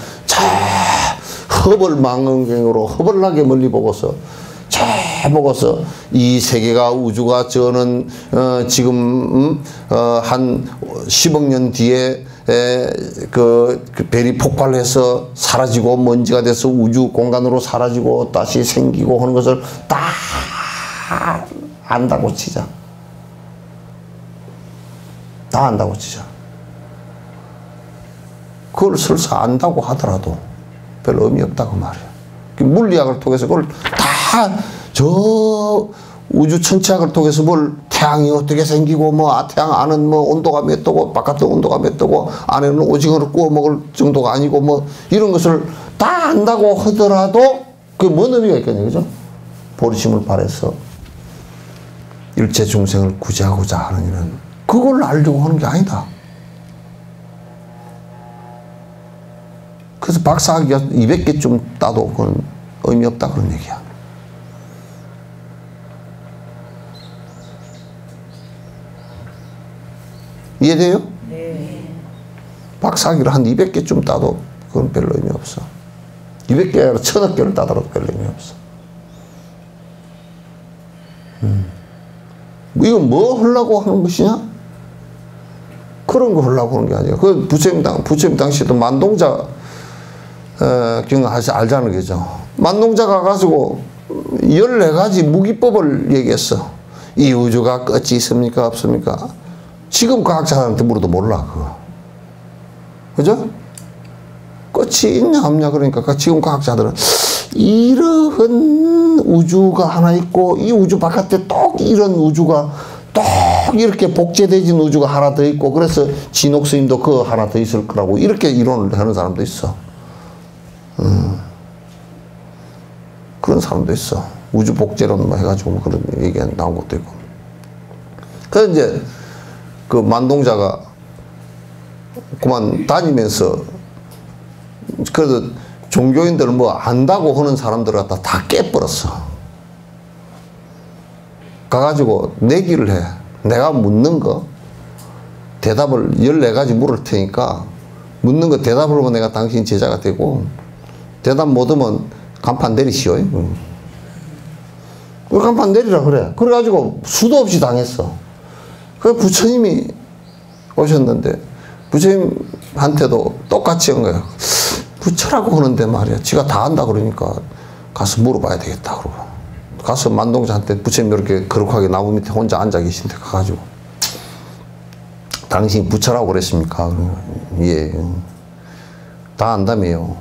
허벌망원경으로 허벌나게 멀리 보고서 보고서 이 세계가 우주가 저는 지금 한 10억 년 뒤에 그 별이 폭발해서 사라지고 먼지가 돼서 우주 공간으로 사라지고 다시 생기고 하는 것을 다 안다고 치자. 다 안다고 치자. 그걸 설사 안다고 하더라도 별 의미 없다고 말이야. 물리학을 통해서 그걸 다 저 우주 천체학을 통해서 뭘 태양이 어떻게 생기고 뭐 태양 안은 뭐 온도가 몇 도고 바깥에 온도가 몇 도고 안에는 오징어를 구워 먹을 정도가 아니고 뭐 이런 것을 다 안다고 하더라도 그게 뭔 의미가 있겠냐, 그죠? 보리심을 발해서 일체 중생을 구제하고자 하는 일은 그걸 알려고 하는 게 아니다. 그래서 박사학위가 200개쯤 따도 그건 의미 없다 그런 얘기야. 이해돼요? 네. 박사학위를 한 200개쯤 따도 그건 별로 의미 없어. 200개 아니라 1000억 개를 따더라도 별로 의미 없어. 이건 뭐 하려고 하는 것이냐? 그런 거 하려고 하는 게 아니에요. 그 부처님 당시에도 만동자, 알자는 거죠. 만동자가 가지고 14가지 무기법을 얘기했어. 이 우주가 끝이 있습니까? 없습니까? 지금 과학자들한테 물어도 몰라, 그거. 그죠? 끝이 있냐, 없냐, 그러니까 지금 과학자들은 이러한 우주가 하나 있고, 이 우주 바깥에 또 이런 우주가 또 이렇게 복제되진 우주가 하나 더 있고, 그래서 진옥 스님도 그거 하나 더 있을 거라고, 이렇게 이론을 하는 사람도 있어. 그런 사람도 있어. 우주 복제론 뭐 해가지고 그런 얘기가 나온 것도 있고. 그래서 이제 그 만동자가 그만 다니면서, 그래도 종교인들 뭐 안다고 하는 사람들을 갖다 다 깨버렸어. 가가지고 내기를 해. 내가 묻는 거 대답을 14가지 물을 테니까 묻는 거 대답을 하면 내가 당신 제자가 되고, 대답 못하면 간판 내리시오. 왜 간판 내리라 그래? 그래가지고 수도 없이 당했어. 그 부처님이 오셨는데 부처님한테도 똑같이 한 거야. 부처라고 하는데 말이야, 지가 다 안다 그러니까 가서 물어봐야 되겠다 그러고 가서 만동자한테, 부처님 이렇게 거룩하게 나무 밑에 혼자 앉아 계신데 가가지고, 당신이 부처라고 그랬습니까? 예. 다 안다며요.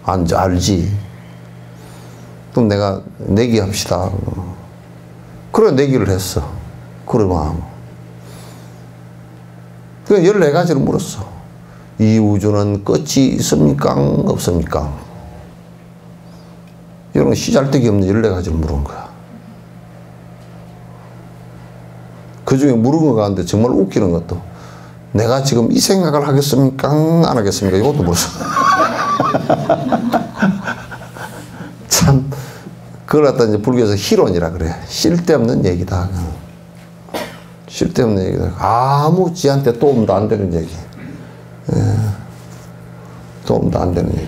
알지. 그럼 내가 내기합시다. 그래, 내기를 했어. 그러면 14가지를 물었어. 이 우주는 끝이 있습니까? 없습니까? 이런 시잘데기 없는 14가지를 물은 거야. 그 중에 물은 거 가운데 정말 웃기는 것도, 내가 지금 이 생각을 하겠습니까? 안 하겠습니까? 이것도 물었어. 참, 그걸 갖다 이제 불교에서 희론이라 그래. 쓸데없는 얘기다. 쓸데없는 얘기다. 아무 지한테 도움도 안 되는 얘기. 도움도 안 되는 얘기.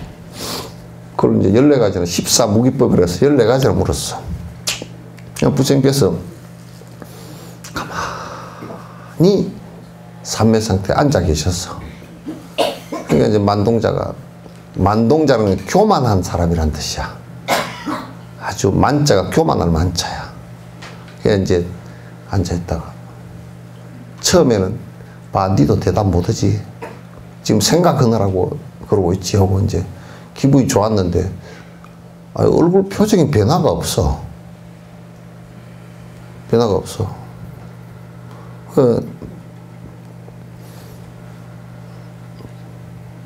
그걸 이제 14가지는 14무기법이라 해서 14가지를 물었어. 부처님께서 가만히 삼매 상태에 앉아 계셨어. 그러니까 이제 만동자는 교만한 사람이란 뜻이야. 아주 만자가 교만할 만자야. 그래서 이제 앉아있다가, 처음에는 봐, 니도 대답 못하지. 지금 생각하느라고 그러고 있지 하고 이제 기분이 좋았는데, 얼굴 표정에 변화가 없어. 변화가 없어.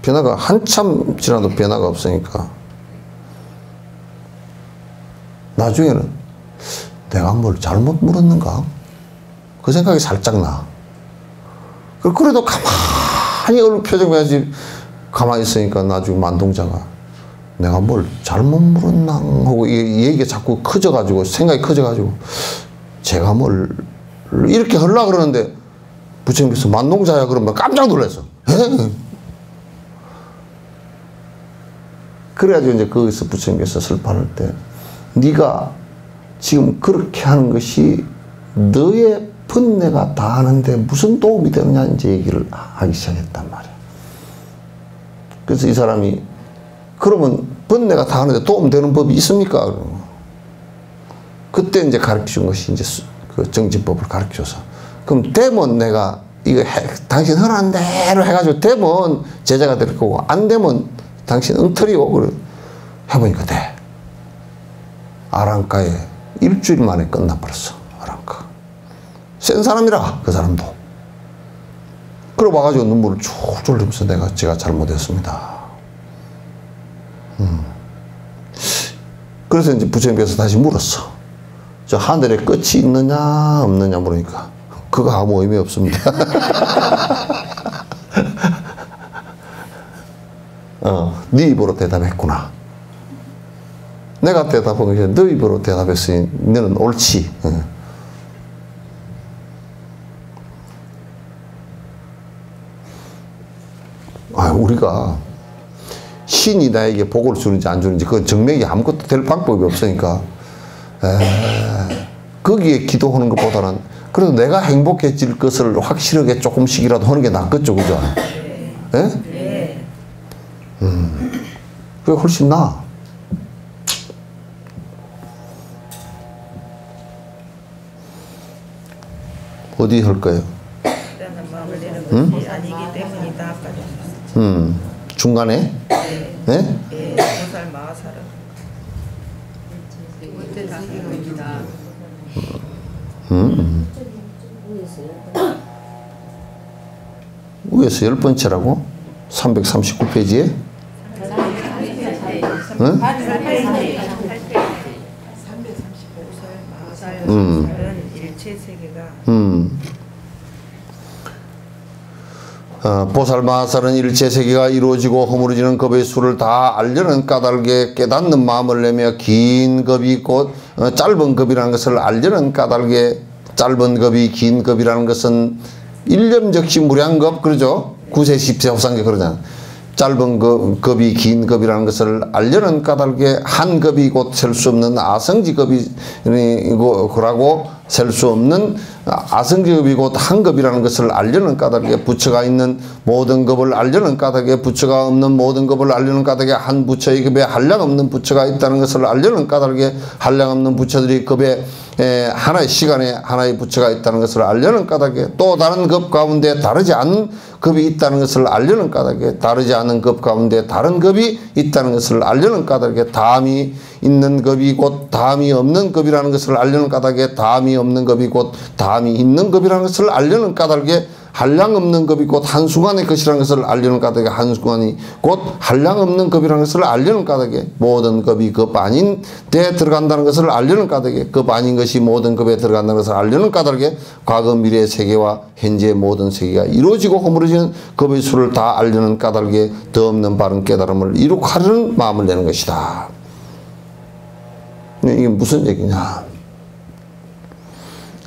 변화가 한참 지나도 변화가 없으니까, 나중에는 내가 뭘 잘못 물었는가? 그 생각이 살짝 나. 그래도 가만히 얼굴 표정 해야지. 가만히 있으니까 나중에 만동자가 내가 뭘 잘못 물었나 하고 이 얘기가 자꾸 커져가지고, 생각이 커져가지고, 제가 뭘 이렇게 하려고 그러는데 부처님께서 만동자야 그러면 깜짝 놀랐어. 그래가지고 이제 거기서 부처님께서 설파할 때, 네가 지금 그렇게 하는 것이 너의 번뇌가 다 하는데 무슨 도움이 되느냐 이제 얘기를 하기 시작했단 말이야. 그래서 이 사람이, 그러면 번뇌가 다 하는데 도움되는 법이 있습니까? 그때 이제 가르쳐 준 것이 이제 그 정진법을 가르쳐 줘서, 그럼 되면 내가 이거 당신 하라는 대로 해가지고 되면 제자가 될 거고, 안 되면 당신 엉터리고. 그래 해보니까 돼. 아랑가에 일주일 만에 끝나버렸어. 아랑가. 센 사람이라, 그 사람도. 그래 와가지고 눈물을 쭉 흘리면서 제가 잘못했습니다. 그래서 이제 부처님께서 다시 물었어. 저 하늘에 끝이 있느냐 없느냐 물으니까, 그거 아무 의미 없습니다. 네 입으로 대답했구나. 내가 대답한 것이 너 입으로 대답했으니 너는 옳지. 우리가 신이 나에게 복을 주는지 안 주는지, 그 증명이 아무것도 될 방법이 없으니까, 거기에 기도하는 것보다는 그래도 내가 행복해질 것을 확실하게 조금씩이라도 하는 게 낫겠죠, 그죠? 예? 네. 그게 훨씬 나아. 어디 할 거예요? 마음을 내는 것이 아니기 때문이다. 중간에? 네. 네? 예, 보살 마하살은 위에서 10번째라고? 339페이지에? 응? 보살은 일체 세계가 보살마하살은 일체 세계가 이루어지고 허물어지는 겁의 수를 다 알려는 까닭에 깨닫는 마음을 내며 긴 겁이 곧 짧은 겁이라는 것을 알려는 까닭에 짧은 겁이 긴 겁이라는 것은 일념적시 무량겁 그러죠. 9세 10세 호상계 그러잖아. 짧은 겁이 긴 겁이라는 것을 알려는 까닭에 한 겁이 곧 셀 수 없는 아성지 겁이고 그라고 셀 수 없는 아성지 겁이 곧 한 겁이라는 것을 알려는 까닭에 부처가 있는 모든 겁을 알려는 까닭에 부처가 없는 모든 겁을 알려는 까닭에 한 부처의 겁에 한량 없는 부처가 있다는 것을 알려는 까닭에 한량 없는 부처들이 겁에 하나의 시간에 하나의 부처가 있다는 것을 알려는 까닭에 또 다른 겁 가운데 다르지 않은 겁이 있다는 것을 알려는 까닭에 다르지 않은 겁 가운데 다른 겁이 있다는 것을 알려는 까닭에 다음이 있는 겁이 곧 다음이 없는 겁이라는 것을 알려는 까닭에 다음이 없는 겁이 곧 다음이 있는 겁이라는 것을 알려는 까닭에 한량 없는 겁이 곧 한순간의 것이라는 것을 알려는 까닭에 한순간이 곧 한량 없는 겁이라는 것을 알려는 까닭에 모든 겁이 겁 아닌 데 들어간다는 것을 알려는 까닭에 겁 아닌 것이 모든 겁에 들어간다는 것을 알려는 까닭에 과거 미래 세계와 현재 모든 세계가 이루어지고 허물어지는 겁의 수를 다 알려는 까닭에 더 없는 바른 깨달음을 이룩하려는 마음을 내는 것이다. 이게 무슨 얘기냐?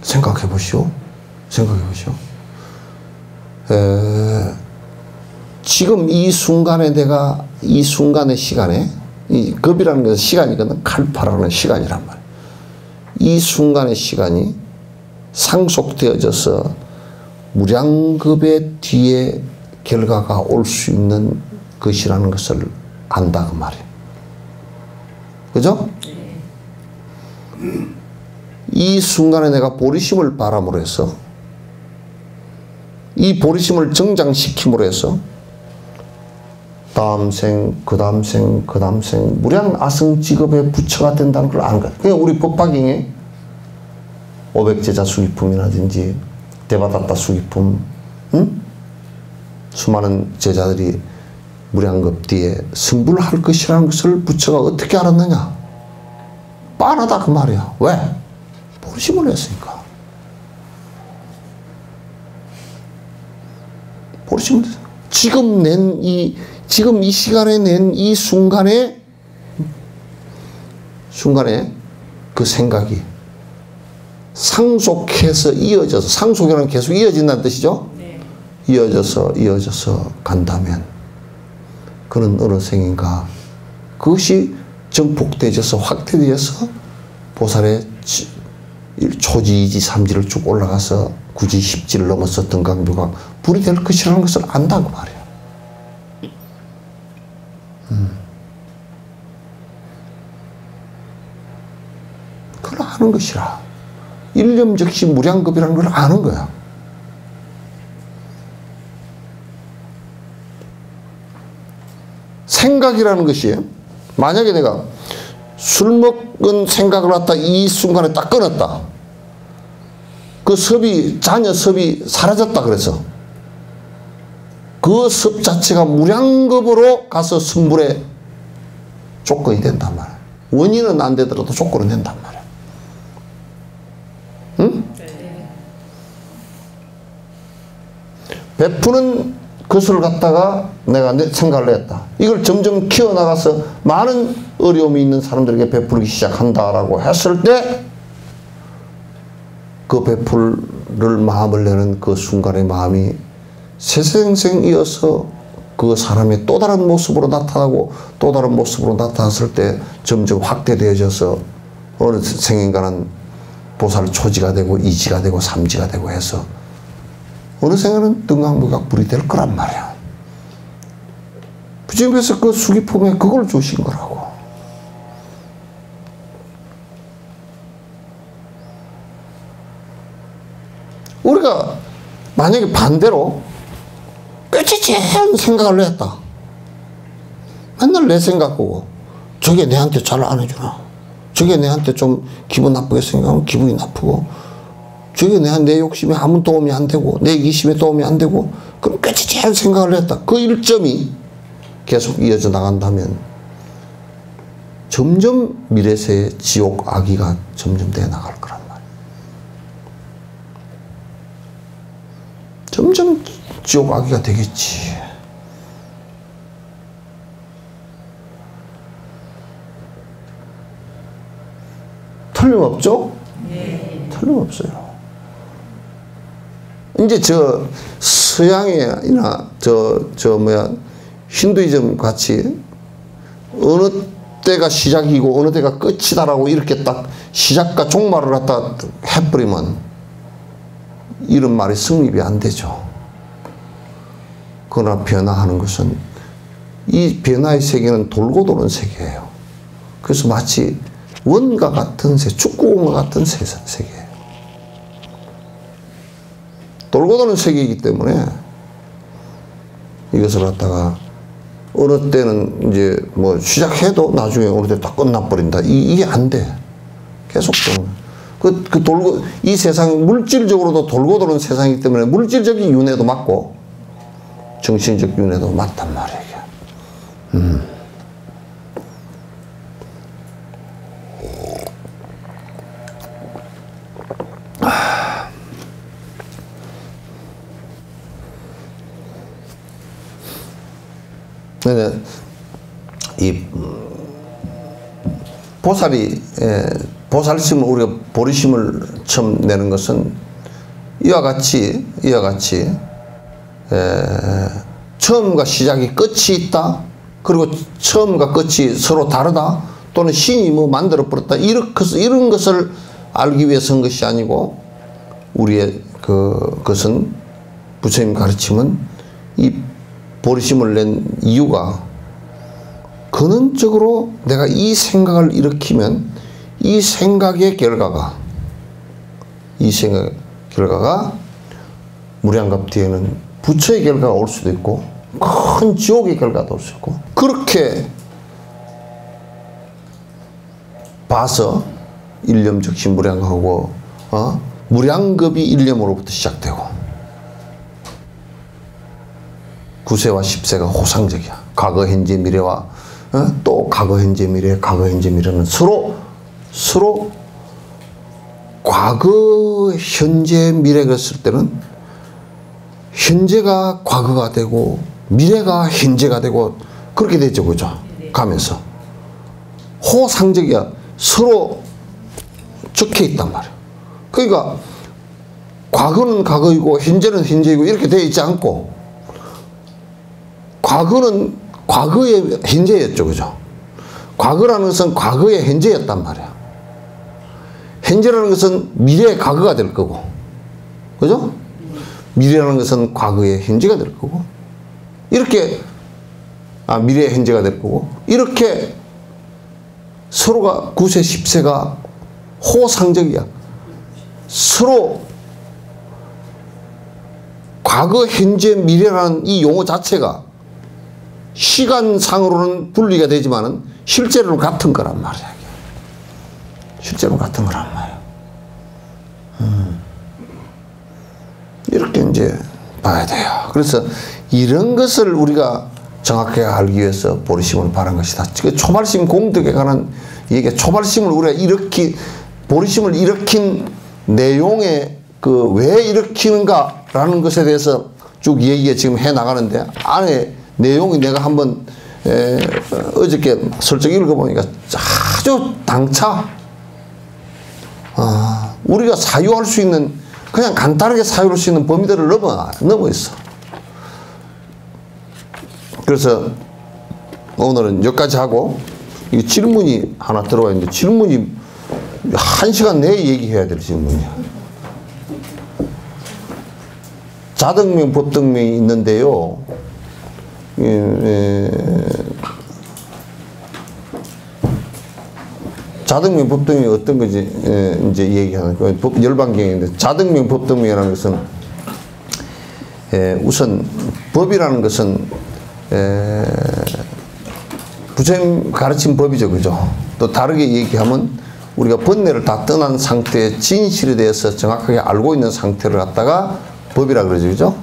생각해 보시오. 생각해 보시오. 지금 이 순간에 내가 이 순간의 시간에 이 겁이라는 것은 시간이거든. 칼파라는 시간이란 말이야. 이 순간의 시간이 상속되어져서 무량겁의 뒤에 결과가 올 수 있는 것이라는 것을 안다 그 말이야. 그죠? 이 순간에 내가 보리심을 바람으로 해서 이 보리심을 정장시킴으로 해서 다음 생, 그 다음 생, 그 다음 생 무량 아성직업의 부처가 된다는 걸 아는 거야. 그러니까 우리 법화경에 500제자 수기품이라든지 대바다타 수기품 수많은 제자들이 무량겁 뒤에 승불할 것이라는 것을 부처가 어떻게 알았느냐? 빤하다 그 말이야. 왜? 보리심을 했으니까. 보리심을 지금 이 시간에 낸 이 순간에 그 생각이 상속해서 이어져서 상속이라는 계속 이어진다는 뜻이죠. 네. 이어져서 간다면 그는 어느 생인가 그것이 정폭되어져서 확대되어서 보살의 초지이지 삼지를 쭉 올라가서 구지 십지를 넘어서 등강묘각 불이 될 것이라는 것을 안다고 말이야. 그걸 아는 것이라. 일념적시 무량겁이라는 걸 아는 거야. 생각이라는 것이 만약에 내가 술 먹은 생각을 갖다 이 순간에 딱 끊었다. 그 섭이 자녀 섭이 사라졌다 그래서 그 섭 자체가 무량겁으로 가서 승불의 조건이 된단 말이야. 원인은 안 되더라도 조건은 된단 말이야. 응? 베푸는 것을 갖다가 내가 생각을 했다. 이걸 점점 키워나가서 많은 어려움이 있는 사람들에게 베풀기 시작한다라고 했을 때 그 베풀을 마음을 내는 그 순간의 마음이 세생생 이어서 그 사람의 또 다른 모습으로 나타나고 또 다른 모습으로 나타났을 때 점점 확대되어져서 어느 생인가는 보살 초지가 되고 이지가 되고 삼지가 되고 해서 어느 생에는 등강부각불이 될 거란 말이야. 부처님께서 그 수기품에 그걸 주신 거라고. 우리가 만약에 반대로 꾀치치한 생각을 했다. 맨날 내 생각하고 저게 내한테 잘 안 해주나, 저게 내한테 좀 기분 나쁘게 생각하면 기분이 나쁘고, 저게 내 욕심에 아무 도움이 안 되고 내 이기심에 도움이 안 되고, 그럼 꾀치치한 생각을 했다. 그 일점이 계속 이어져 나간다면 점점 미래세의 지옥 악의가 점점 돼 나갈 거란 말이야. 점점 지옥 악의가 되겠지. 틀림없죠? 네. 틀림없어요. 이제 저 서양이나 힌두이즘 같이 어느 때가 시작이고 어느 때가 끝이다라고 이렇게 딱 시작과 종말을 갖다 해버리면 이런 말이 성립이 안 되죠. 그러나 변화하는 것은, 이 변화의 세계는 돌고 도는 세계예요. 그래서 마치 원과 같은 축구공과 같은 세계예요. 돌고 도는 세계이기 때문에 이것을 갖다가 어느 때는 이제 뭐 시작해도 나중에 어느 때 다 끝나버린다. 이게 안 돼. 계속 도는. 돌고, 이 세상이 물질적으로도 돌고 도는 세상이기 때문에 물질적인 윤회도 맞고 정신적 윤회도 맞단 말이에요. 이 보살심을, 우리가 보리심을 처음 내는 것은 이와 같이 처음과 시작이 끝이 있다. 그리고 처음과 끝이 서로 다르다. 또는 신이 뭐 만들어 버렸다. 이런 것을 알기 위해서 한 것이 아니고, 우리의 그것은 부처님 가르침은 이 보리심을 낸 이유가, 근원적으로 내가 이 생각을 일으키면 이 생각의 결과가 무량겁 뒤에는 부처의 결과가 올 수도 있고 큰 지옥의 결과도 올 수 있고, 그렇게 봐서 일념즉시 무량하고, 무량겁이 일념으로부터 시작되고, 구세와 십세가 호상적이야. 과거, 현재, 미래와 또 과거, 현재, 미래, 과거, 현재, 미래는 서로 과거, 현재, 미래 그랬을 때는 현재가 과거가 되고 미래가 현재가 되고 그렇게 되죠. 그죠? 가면서 호상적이야. 서로 적혀 있단 말이야. 그러니까 과거는 과거이고 현재는 현재이고 이렇게 되어 있지 않고, 과거는 과거의 현재였죠. 그죠? 과거라는 것은 과거의 현재였단 말이야. 현재라는 것은 미래의 과거가 될 거고, 그죠? 미래라는 것은 과거의 현재가 될 거고, 이렇게, 미래의 현재가 될 거고, 이렇게 서로가 구세, 십세가 호상적이야. 서로 과거, 현재, 미래라는 이 용어 자체가 시간상으로는 분리가 되지만은 실제로는 같은 거란 말이야. 실제로 같은 거란 말이야. 이렇게 이제 봐야 돼요. 그래서 이런 것을 우리가 정확하게 알기 위해서 보리심을 바란 것이다. 초발심 공덕에 관한 얘기, 초발심을 우리가 보리심을 일으킨 내용의 왜 일으키는가라는 것에 대해서 쭉 얘기가 지금 해 나가는데, 안에 내용이 내가 한번 어저께 슬쩍 읽어보니까 아주 당차, 우리가 사유할 수 있는, 그냥 간단하게 사유할 수 있는 범위들을 넘어 있어. 그래서 오늘은 여기까지 하고, 이 질문이 하나 들어와 있는데, 질문이 1시간 내에 얘기해야 될 질문이야. 자등명, 법등명이 있는데요. 자등명, 법등명이 어떤 건지 이제 얘기하는 거예요. 열반경인데 자등명, 법등명이라는 것은 우선 법이라는 것은 부처님 가르친 법이죠, 그죠? 또 다르게 얘기하면 우리가 번뇌를 다 떠난 상태의 진실에 대해서 정확하게 알고 있는 상태를 갖다가 법이라 그러죠, 그죠?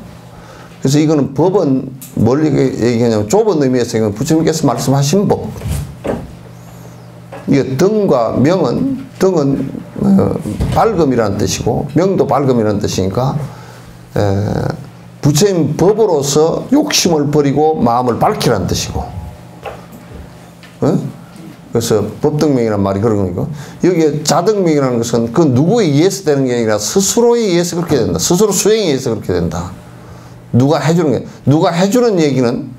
그래서 이거는 법은 뭘 얘기하냐면 좁은 의미에서 이건 부처님께서 말씀하신 법. 이게 등과 명은, 등은 밝음이라는 뜻이고 명도 밝음이라는 뜻이니까 부처님 법으로서 욕심을 버리고 마음을 밝히라는 뜻이고, 그래서 법등명이라는 말이 그런 거니까 여기에 자등명이라는 것은 그 누구에 의해서 되는 게 아니라 스스로에 의해서 그렇게 된다. 스스로 수행에 의해서 그렇게 된다. 누가 해주는 게, 누가 해주는 얘기는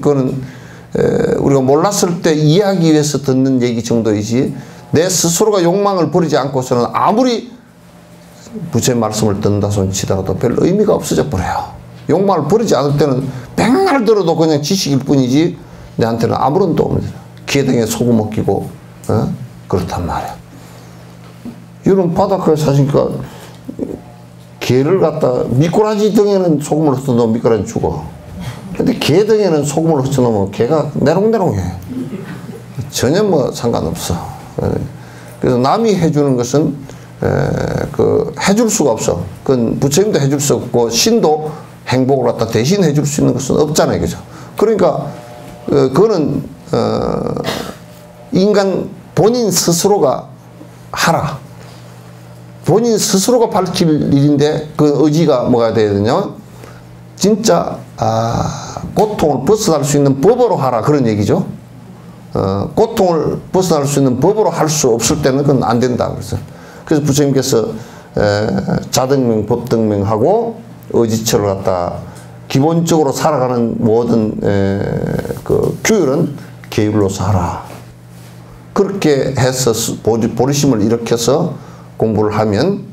그거는 우리가 몰랐을 때 이해하기 위해서 듣는 얘기 정도이지 내 스스로가 욕망을 버리지 않고서는 아무리 부처의 말씀을 듣는다 손 치더라도 별 의미가 없어져 버려요. 욕망을 버리지 않을 때는 백날 들어도 그냥 지식일 뿐이지 내한테는 아무런 도움이 없어요. 개등에 소금 엉키고 그렇단 말이야. 이런 바닷가에 사시니까 개를 갖다 미꾸라지 등에는 소금을 흩어놓으면 미꾸라지 죽어. 근데 개 등에는 소금을 흩어놓으면 개가 내롱내롱해. 전혀 뭐 상관없어. 그래서 남이 해주는 것은 해줄 수가 없어. 그건 부처님도 해줄 수 없고 신도 행복을 갖다 대신 해줄 수 있는 것은 없잖아요, 그죠? 그러니까 그거는 인간 본인 스스로가 하라. 본인 스스로가 밝힐 일인데 그 의지가 뭐가 돼야 되냐? 진짜 고통을 벗어날 수 있는 법으로 하라 그런 얘기죠. 고통을 벗어날 수 있는 법으로 할 수 없을 때는 그건 안 된다. 그래서 부처님께서 자등명, 법등명하고 의지처를 갖다 기본적으로 살아가는 모든 그 규율은 계율로서 하라. 그렇게 해서 보리심을 일으켜서 공부를 하면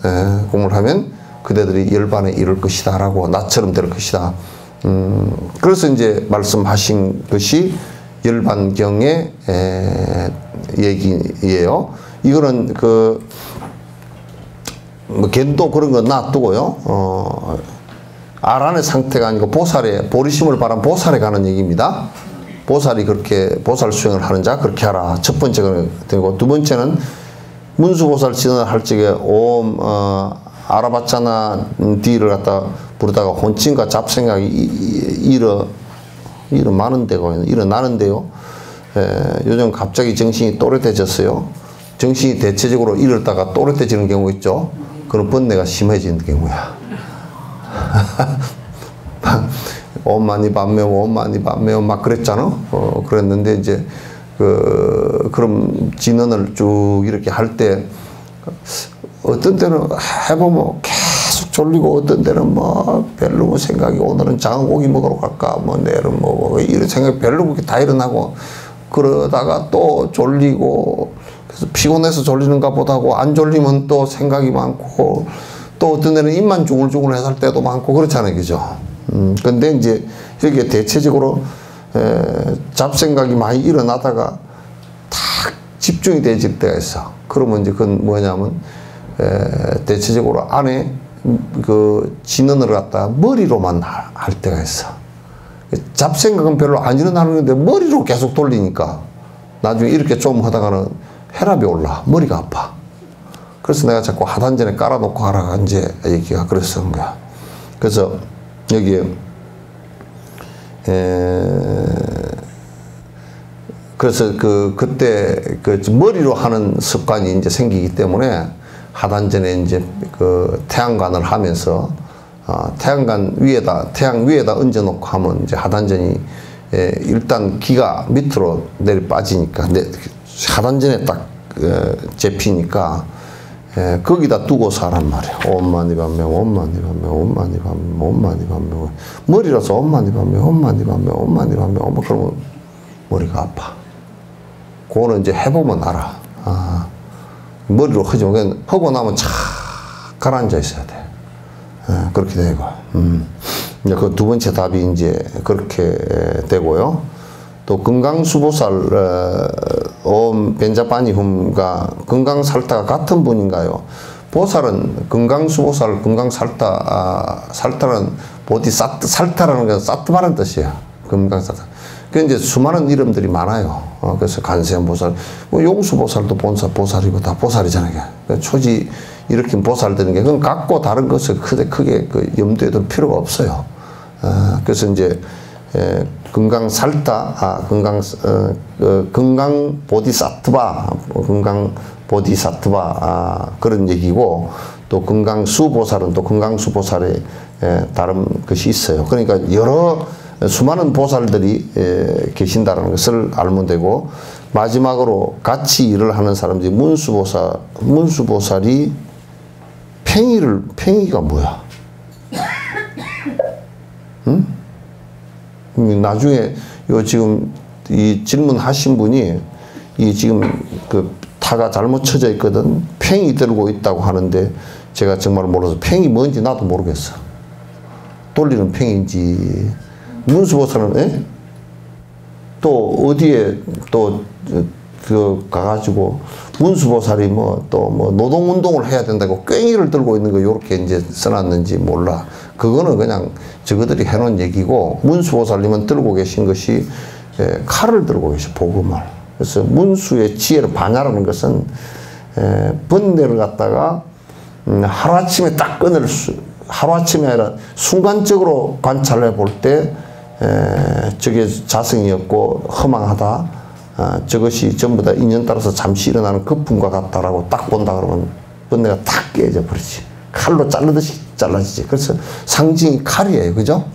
그대들이 열반에 이를 것이다라고 나처럼 될 것이다. 그래서 이제 말씀하신 것이 열반경의 얘기예요. 이거는 뭐 겐도 그런 거 놔두고요. 아란의 상태가 아니고 보리심을 바란 보살에 가는 얘기입니다. 보살이 그렇게 보살 수행을 하는 자 그렇게 하라. 첫 번째가 되고 두 번째는 문수보살 진언을 할 적에 옴 아라바짜나 뒤를 갖다 부르다가 혼침과 잡생각이 일어나는데요. 요즘 갑자기 정신이 또렷해졌어요. 정신이 대체적으로 이러다가 또렷해지는 경우 있죠. 그런 번뇌가 심해지는 경우야. 엄마니 밤매워 엄마니 밤매워 막 그랬잖아. 그랬는데 이제 그럼 진언을 쭉 이렇게 할 때 어떤 때는 해보면 계속 졸리고 어떤 때는 뭐 별로 뭐 생각이 오늘은 장어고기 먹으러 갈까 뭐 내일은 뭐 이런 생각이 별로 그렇게 다 일어나고 그러다가 또 졸리고 그래서 피곤해서 졸리는가 보다고 안 졸리면 또 생각이 많고 또 어떤 데는 입만 중글중글 해서 할 때도 많고 그렇잖아요, 그죠? 근데 이제 여기에 대체적으로 잡생각이 많이 일어나다가 탁 집중이 되질 때가 있어. 그러면 이제 그건 뭐냐면 대체적으로 안에 그 진언을 갖다 머리로만 할 때가 있어. 잡생각은 별로 안 일어나는 건데 머리로 계속 돌리니까 나중에 이렇게 좀 하다가는 혈압이 올라. 머리가 아파. 그래서 내가 자꾸 하단전에 깔아놓고 하라가 이제 얘기가 그래서 그런 거야. 그래서 여기에 그래서 그때 머리로 하는 습관이 이제 생기기 때문에 하단전에 이제 태양관을 하면서 태양 위에다 얹어놓고 하면 이제 하단전이 일단 기가 밑으로 내려 빠지니까 하단전에 딱 잡히니까 거기다 두고서 하란 말이야. 엄마니밤매 엄마니밤매 엄마니밤매 엄마니밤매 머리라서 엄마니밤매 엄마니밤매 엄마니밤매 엄마 그러면 머리가 아파. 그거는 이제 해보면 알아. 머리로 허지면 하고 나면 착 가라앉아 있어야 돼. 그렇게 되고. 이제 그 두 번째 답이 이제 그렇게 되고요. 또 금강수보살 옴 벤자파니훔과 금강살타가 같은 분인가요? 보살은 금강수보살, 살타는 보디살타라는 건 사트바라는 뜻이에요. 금강살타. 그 이제 수많은 이름들이 많아요. 그래서 간세음보살, 뭐 용수보살도 보살이고 다 보살이잖아요. 초지 일으킨 보살들인 게 그건 각고 다른 것을 크게 그 염두에 둘 필요가 없어요. 그래서 이제 금강살타, 금강보디사트바, 그런 얘기고, 또 금강수보살은 또 금강수보살의 다른 것이 있어요. 그러니까 여러 수많은 보살들이 계신다는 것을 알면 되고, 마지막으로 같이 일을 하는 사람들이 문수보살이 팽이가 뭐야? 응? 나중에 요 지금 이 질문하신 분이 이 지금 그 타가 잘못 쳐져 있거든. 팽이 들고 있다고 하는데 제가 정말 몰라서 팽이 뭔지 나도 모르겠어. 돌리는 팽인지. 문수보살은 또 어디에 또 그 가가지고 문수보살이 노동운동을 해야 된다고 꽹이를 들고 있는 거 요렇게 이제 써놨는지 몰라. 그거는 그냥 저거들이 해놓은 얘기고, 문수보살님은 들고 계신 것이 칼을 들고 계셔, 복음을. 그래서 문수의 지혜를 반야라는 것은 번뇌를 갖다가 하루아침에 딱 하루아침에 아니라 순간적으로 관찰해 볼 때 저게 자성이었고 허망하다. 저것이 전부 다 인연 따라서 잠시 일어나는 거품과 같다라고 딱 본다 그러면 번뇌가 탁 깨져 버리지. 칼로 자르듯이 잘라지지. 그래서 상징이 칼이에요. 그죠?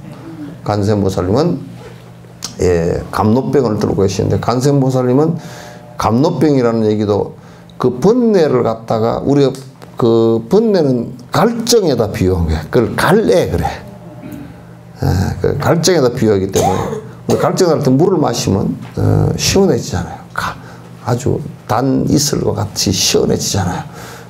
간세음보살님은 감노병을 들고 계시는데, 간세음보살님은 감노병이라는 얘기도 그 번뇌를 갖다가 우리가 그 번뇌는 갈정에다 비유한 거야. 그걸 갈래 그래. 그 갈정에다 비유하기 때문에 갈증할 때 물을 마시면 시원해지잖아요. 아주 단 이슬과 같이 시원해지잖아요.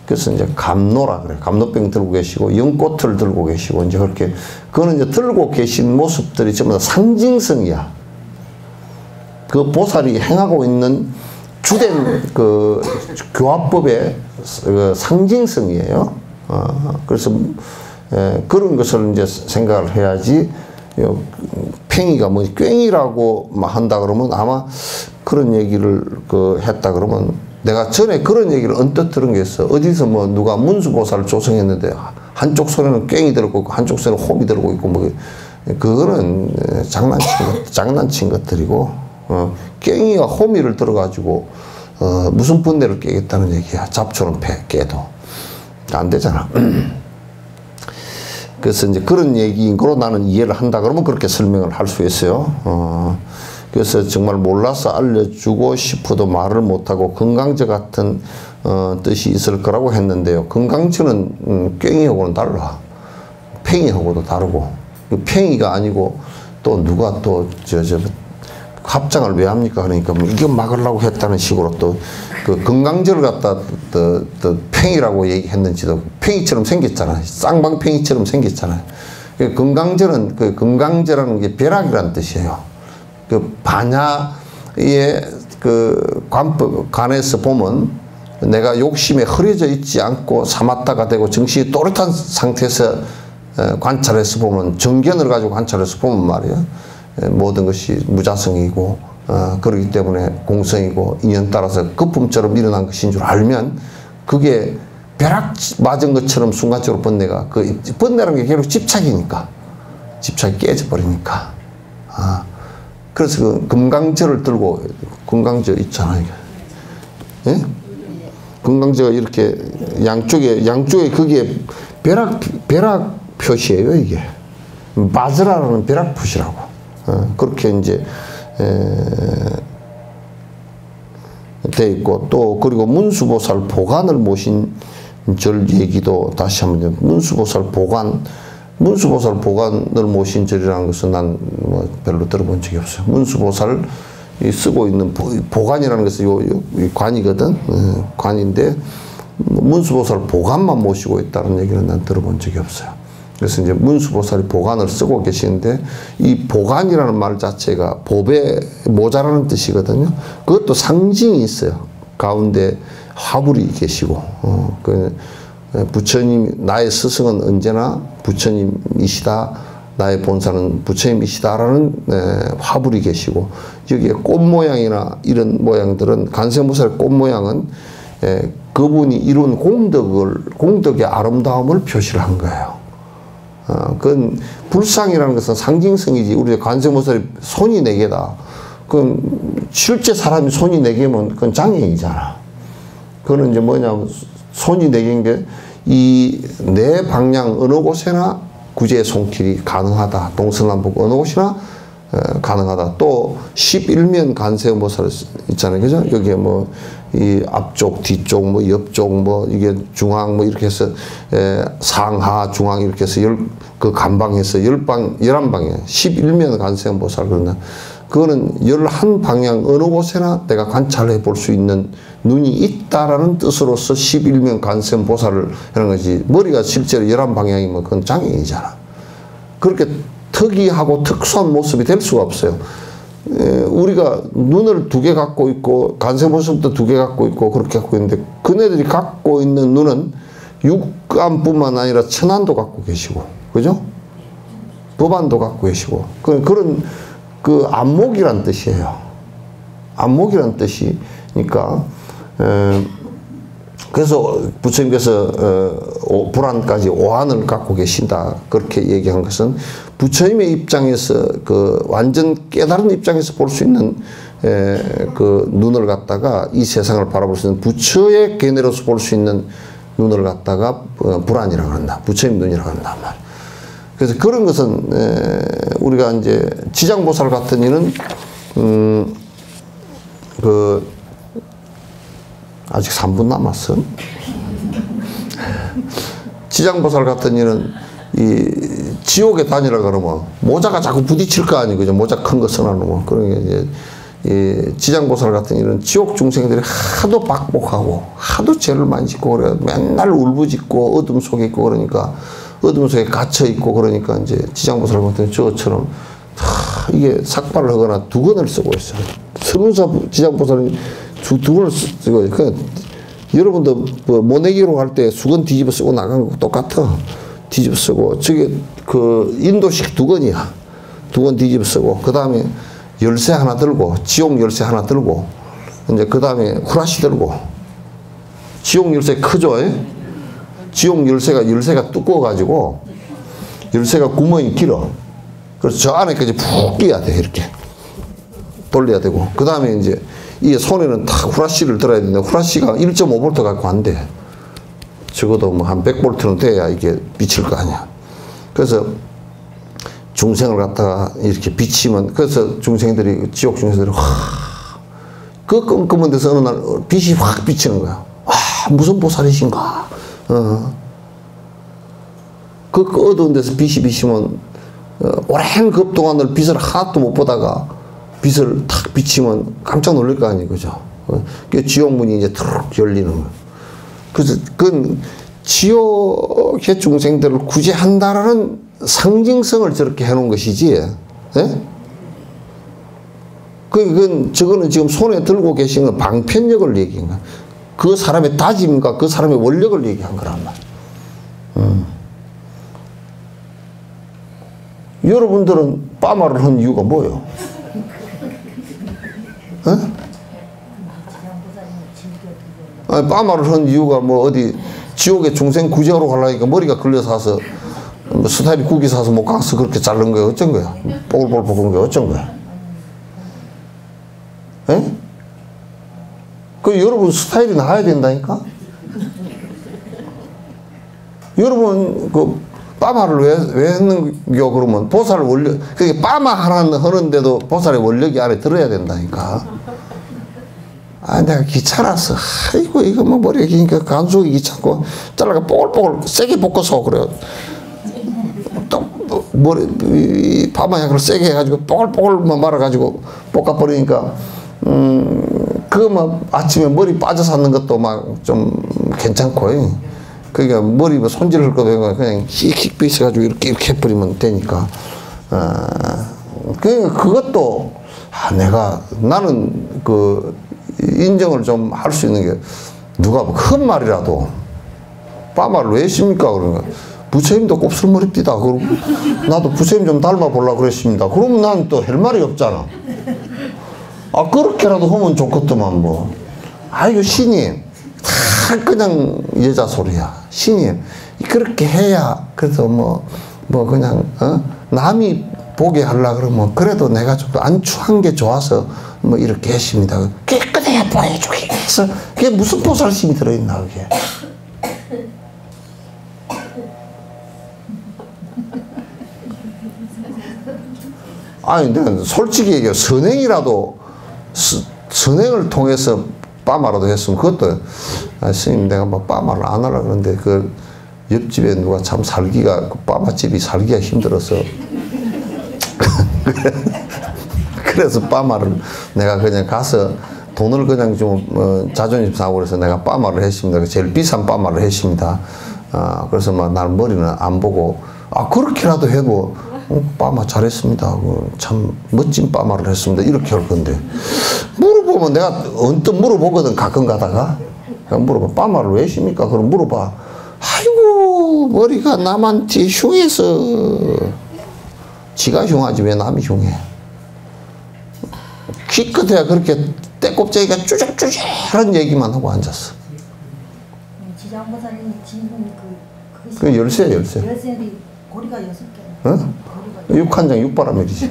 그래서 이제 감노라 그래. 감노병 들고 계시고 연꽃을 들고 계시고 이제 그렇게 그거는 이제 들고 계신 모습들이 전부 다 상징성이야. 그 보살이 행하고 있는 주된 그 교화법의 상징성이에요. 그래서 그런 것을 이제 생각을 해야지. 팽이가 뭐 꽹이라고 한다 그러면 아마 그런 얘기를 했다 그러면, 내가 전에 그런 얘기를 언뜻 들은 게 있어. 어디서 뭐 누가 문수보살을 조성했는데 한쪽 손에는 꽹이 들고 있고 한쪽 손에는 홈이 들고 있고 뭐 그거는 장난친 것들이고, 꽹이와 호미를 들어가지고 무슨 번뇌를 깨겠다는 얘기야. 잡초는 깨도 안 되잖아. 그래서 이제 그런 얘기인 거로 나는 이해를 한다 그러면 그렇게 설명을 할 수 있어요. 그래서 정말 몰라서 알려주고 싶어도 말을 못하고 건강저 같은 뜻이 있을 거라고 했는데요. 건강저는 꽹이하고는 달라. 팽이하고도 다르고. 팽이가 아니고 또 누가 또 합장을 왜 합니까? 그러니까 이거 막으려고 했다는 식으로 또 그 건강저를 갖다 또 팽이라고 얘기했는지도 팽이처럼 생겼잖아요. 쌍방팽이처럼 생겼잖아요. 건강저는 그 건강저라는 게 벼락이라는 뜻이에요. 그 반야의 그 관에서 보면 내가 욕심에 흐려져 있지 않고 사마타가 되고 정신이 또렷한 상태에서 관찰해서 보면, 정견을 가지고 관찰해서 보면 말이에요. 모든 것이 무자성이고 그렇기 때문에 공성이고 인연 따라서 거품처럼 일어난 것인 줄 알면, 그게 벼락 맞은 것처럼 순간적으로 번뇌가, 그 번뇌라는 게 결국 집착이니까, 집착이 깨져버리니까. 그래서 그 금강저를 들고, 금강저 있잖아요. 예? 금강저가 이렇게 양쪽에 그게 벼락 표시예요, 이게. 마즈라라는 벼락 표시라고. 그렇게 이제 돼 있고, 또 그리고 문수보살 보관을 모신 절 얘기도 다시 한번, 문수보살 보관을 모신 절이라는 것은 난 뭐 별로 들어본 적이 없어요. 문수보살 쓰고 있는 보관이라는 것은 요 관이거든. 관인데 문수보살 보관만 모시고 있다는 얘기는 난 들어본 적이 없어요. 그래서 이제 문수보살이 보관을 쓰고 계시는데 이 보관이라는 말 자체가 보배 모자라는 뜻이거든요. 그것도 상징이 있어요. 가운데 화불이 계시고 그 부처님 나의 스승은 언제나 부처님이시다. 나의 본사는 부처님이시다라는 화불이 계시고 여기에 꽃 모양이나 이런 모양들은 관세음보살의 꽃 모양은 그분이 이룬 공덕의 아름다움을 표시를 한 거예요. 그건 불상이라는 것은 상징성이지. 우리 관세음보살이 손이 4개다. 그건 실제 사람이 손이 4개면 그건 장애이잖아. 그거는 이제 뭐냐면 손이 4개인 게 이 4방향 어느 곳에나 구제의 손길이 가능하다. 동서남북 어느 곳이나 가능하다. 또 11면 관세음보살 있잖아요. 그죠? 여기에 뭐 이 앞쪽, 뒤쪽, 뭐 옆쪽, 뭐 이게 중앙 뭐 이렇게 해서 상하, 중앙 이렇게 해서 그 간방에서 11방향 11면 관세음보살 그러나 그거는 11방향 어느 곳에나 내가 관찰해 볼 수 있는 눈이 있다라는 뜻으로서 11면 관세음보살을 하는 거지. 머리가 실제로 11방향이면 그건 장애이잖아. 그렇게 특이하고 특수한 모습이 될 수가 없어요. 우리가 눈을 2개 갖고 있고 관세음보살도 2개 갖고 있고 그렇게 갖고 있는데 그네들이 갖고 있는 눈은 육안뿐만 아니라 천안도 갖고 계시고 그죠? 법안도 갖고 계시고 그런 그 안목이란 뜻이에요. 안목이란 뜻이니까 그래서 부처님께서 불안까지 오한을 갖고 계신다 그렇게 얘기한 것은 부처님의 입장에서 그 완전 깨달은 입장에서 볼 수 있는 그 눈을 갖다가 이 세상을 바라볼 수 있는 부처의 견해로서 볼 수 있는 눈을 갖다가 불안이라고 한다. 부처님 눈이라고 한단 말이에요. 그래서 그런 것은 우리가 이제 지장보살 같은 이는 그 아직 3분 남았어. 지장보살 같은 이는 이 지옥에 다니라 그러면 모자가 자꾸 부딪힐 거 아니고 그죠? 모자 큰 거 써놔놓으면 그러니까 이제 이 지장보살 같은 이는 지옥 중생들이 하도 박복하고 하도 죄를 많이 짓고 그래 맨날 울부짖고 어둠 속에 있고 그러니까 어둠 속에 갇혀 있고 그러니까 이제 지장보살 같은 저처럼 이게 삭발을 하거나 두건을 쓰고 있어요. 서른사 지장보살은 두건을 쓰고 그 여러분도 뭐 모내기로 갈 때 수건 뒤집어 쓰고 나간 거 똑같아. 뒤집어 쓰고 저게 그 인도식 두건이야. 두건 뒤집어 쓰고 그 다음에 열쇠 하나 들고 지옥 열쇠 하나 들고 이제 그 다음에 후라시 들고 지옥 열쇠 크죠? 지옥 열쇠가 두꺼워 가지고 열쇠가 구멍이 길어. 그래서 저 안에까지 푹 끼야 돼. 이렇게 돌려야 되고 그 다음에 이제 이 손에는 다 후라시를 들어야 되는데 후라시가 1.5V 갖고 안 돼. 적어도 뭐 한 100V는 돼야 이게 비칠 거 아니야. 그래서 중생을 갖다가 이렇게 비치면 그래서 중생들이 지옥 중생들이 그 끔끔한 데서 어느 날 빛이 확 비치는 거야. 와 무슨 보살이신가. 그 어두운 데서 빛이 비치면 오랜 급 동안을 빛을 하나도 못 보다가 빛을 탁 비치면 깜짝 놀랄 거 아니에요. 그죠? 그 지옥문이 이제 툭 열리는 거예요. 그래서 그건 지옥의 중생들을 구제한다라는 상징성을 저렇게 해놓은 것이지. 예? 저거는 지금 손에 들고 계신 건 방편력을 얘기한 거야. 그 사람의 다짐과 그 사람의 원력을 얘기한 거란 말이야. 여러분들은 빠마를 한 이유가 뭐예요? 아니, 빠마를 한 이유가 뭐 어디 지옥에 중생 구제하러 가려니까 머리가 걸려서 와서 뭐 스타일이 국이 사서 못 가서 그렇게 자른 거야? 어쩐 거야? 뽀글뽀글 볶은 거야? 어쩐 거야? 에? 그 여러분 스타일이 나야 된다니까? 여러분 그 빠마를 왜 했는겨 그러면 보살 원력 그게 빠마 하나 하는데도 보살의 원력이 안에 들어야 된다니까. 아 내가 귀찮았어. 아이고 이거 뭐 머리가 기니까 간수기 귀찮고 잘라가 뽀글뽀글 세게 볶아서 그래요. 또 머리 파마약을 세게 해가지고 뽀글뽀글 말아가지고 볶아버리니까 그거 막 아침에 머리 빠져 샀는 것도 막 좀 괜찮고, 그러니까 머리 뭐 손질할 거 그냥 씩씩 빗어가지고 이렇게 해버리면 되니까. 그것도, 나는 그, 인정을 좀 할 수 있는 게, 누가 뭐 큰 말이라도, 빠말을 왜 했습니까? 그러니까. 부처님도 곱슬머리띠다. 그러고, 나도 부처님 좀 닮아보려고 그랬습니다. 그러면 난 또 할 말이 없잖아. 그렇게라도 하면 좋겠더만, 뭐. 아이고, 신임. 다 그냥 여자 소리야. 신임. 그렇게 해야, 그래도 그냥, 남이 보게 하려고 그러면, 그래도 내가 좀 안추한 게 좋아서, 이렇게 했습니다. 깨끗해야 보여주기 위해서. 그게 무슨 보살심이 들어있나, 그게. 아니, 내가 솔직히 얘기해. 선행을 통해서 빠마라도 했으면 그것도, 스님, 내가 빠마를 안 하려고 그러는데, 그 옆집에 누가 참 살기가, 그 빠마집이 살기가 힘들어서. 그래서 빠마를 내가 그냥 가서 돈을 그냥 좀, 자존심 상하고 그래서 내가 빠마를 했습니다. 제일 비싼 빠마를 했습니다. 그래서 날 머리는 안 보고, 그렇게라도 해도, 빠마 잘했습니다. 참 멋진 빠마를 했습니다. 이렇게 할 건데. 물어보면 내가 언뜻 물어보거든, 가끔 가다가. 물어봐. 빠마를 왜 하십니까? 그럼 물어봐. 아이고, 머리가 남한테 흉해서. 지가 흉하지 왜 남이 흉해? 기껏해야 그렇게 떼꼽쟁이가 쭈적쭈적한 얘기만 하고 앉았어. 지장보살님 지금 그 열쇠. 열쇠들이 고리가 6개. 육한장 육바라밀이죠.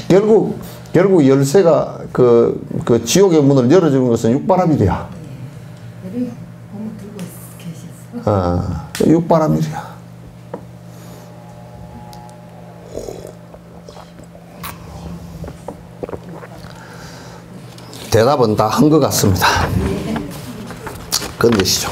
결국 열쇠가 그 지옥의 문을 열어주는 것은 육바라밀이야. 육바라밀이야. 대답은 다 한 것 같습니다. 건드시죠.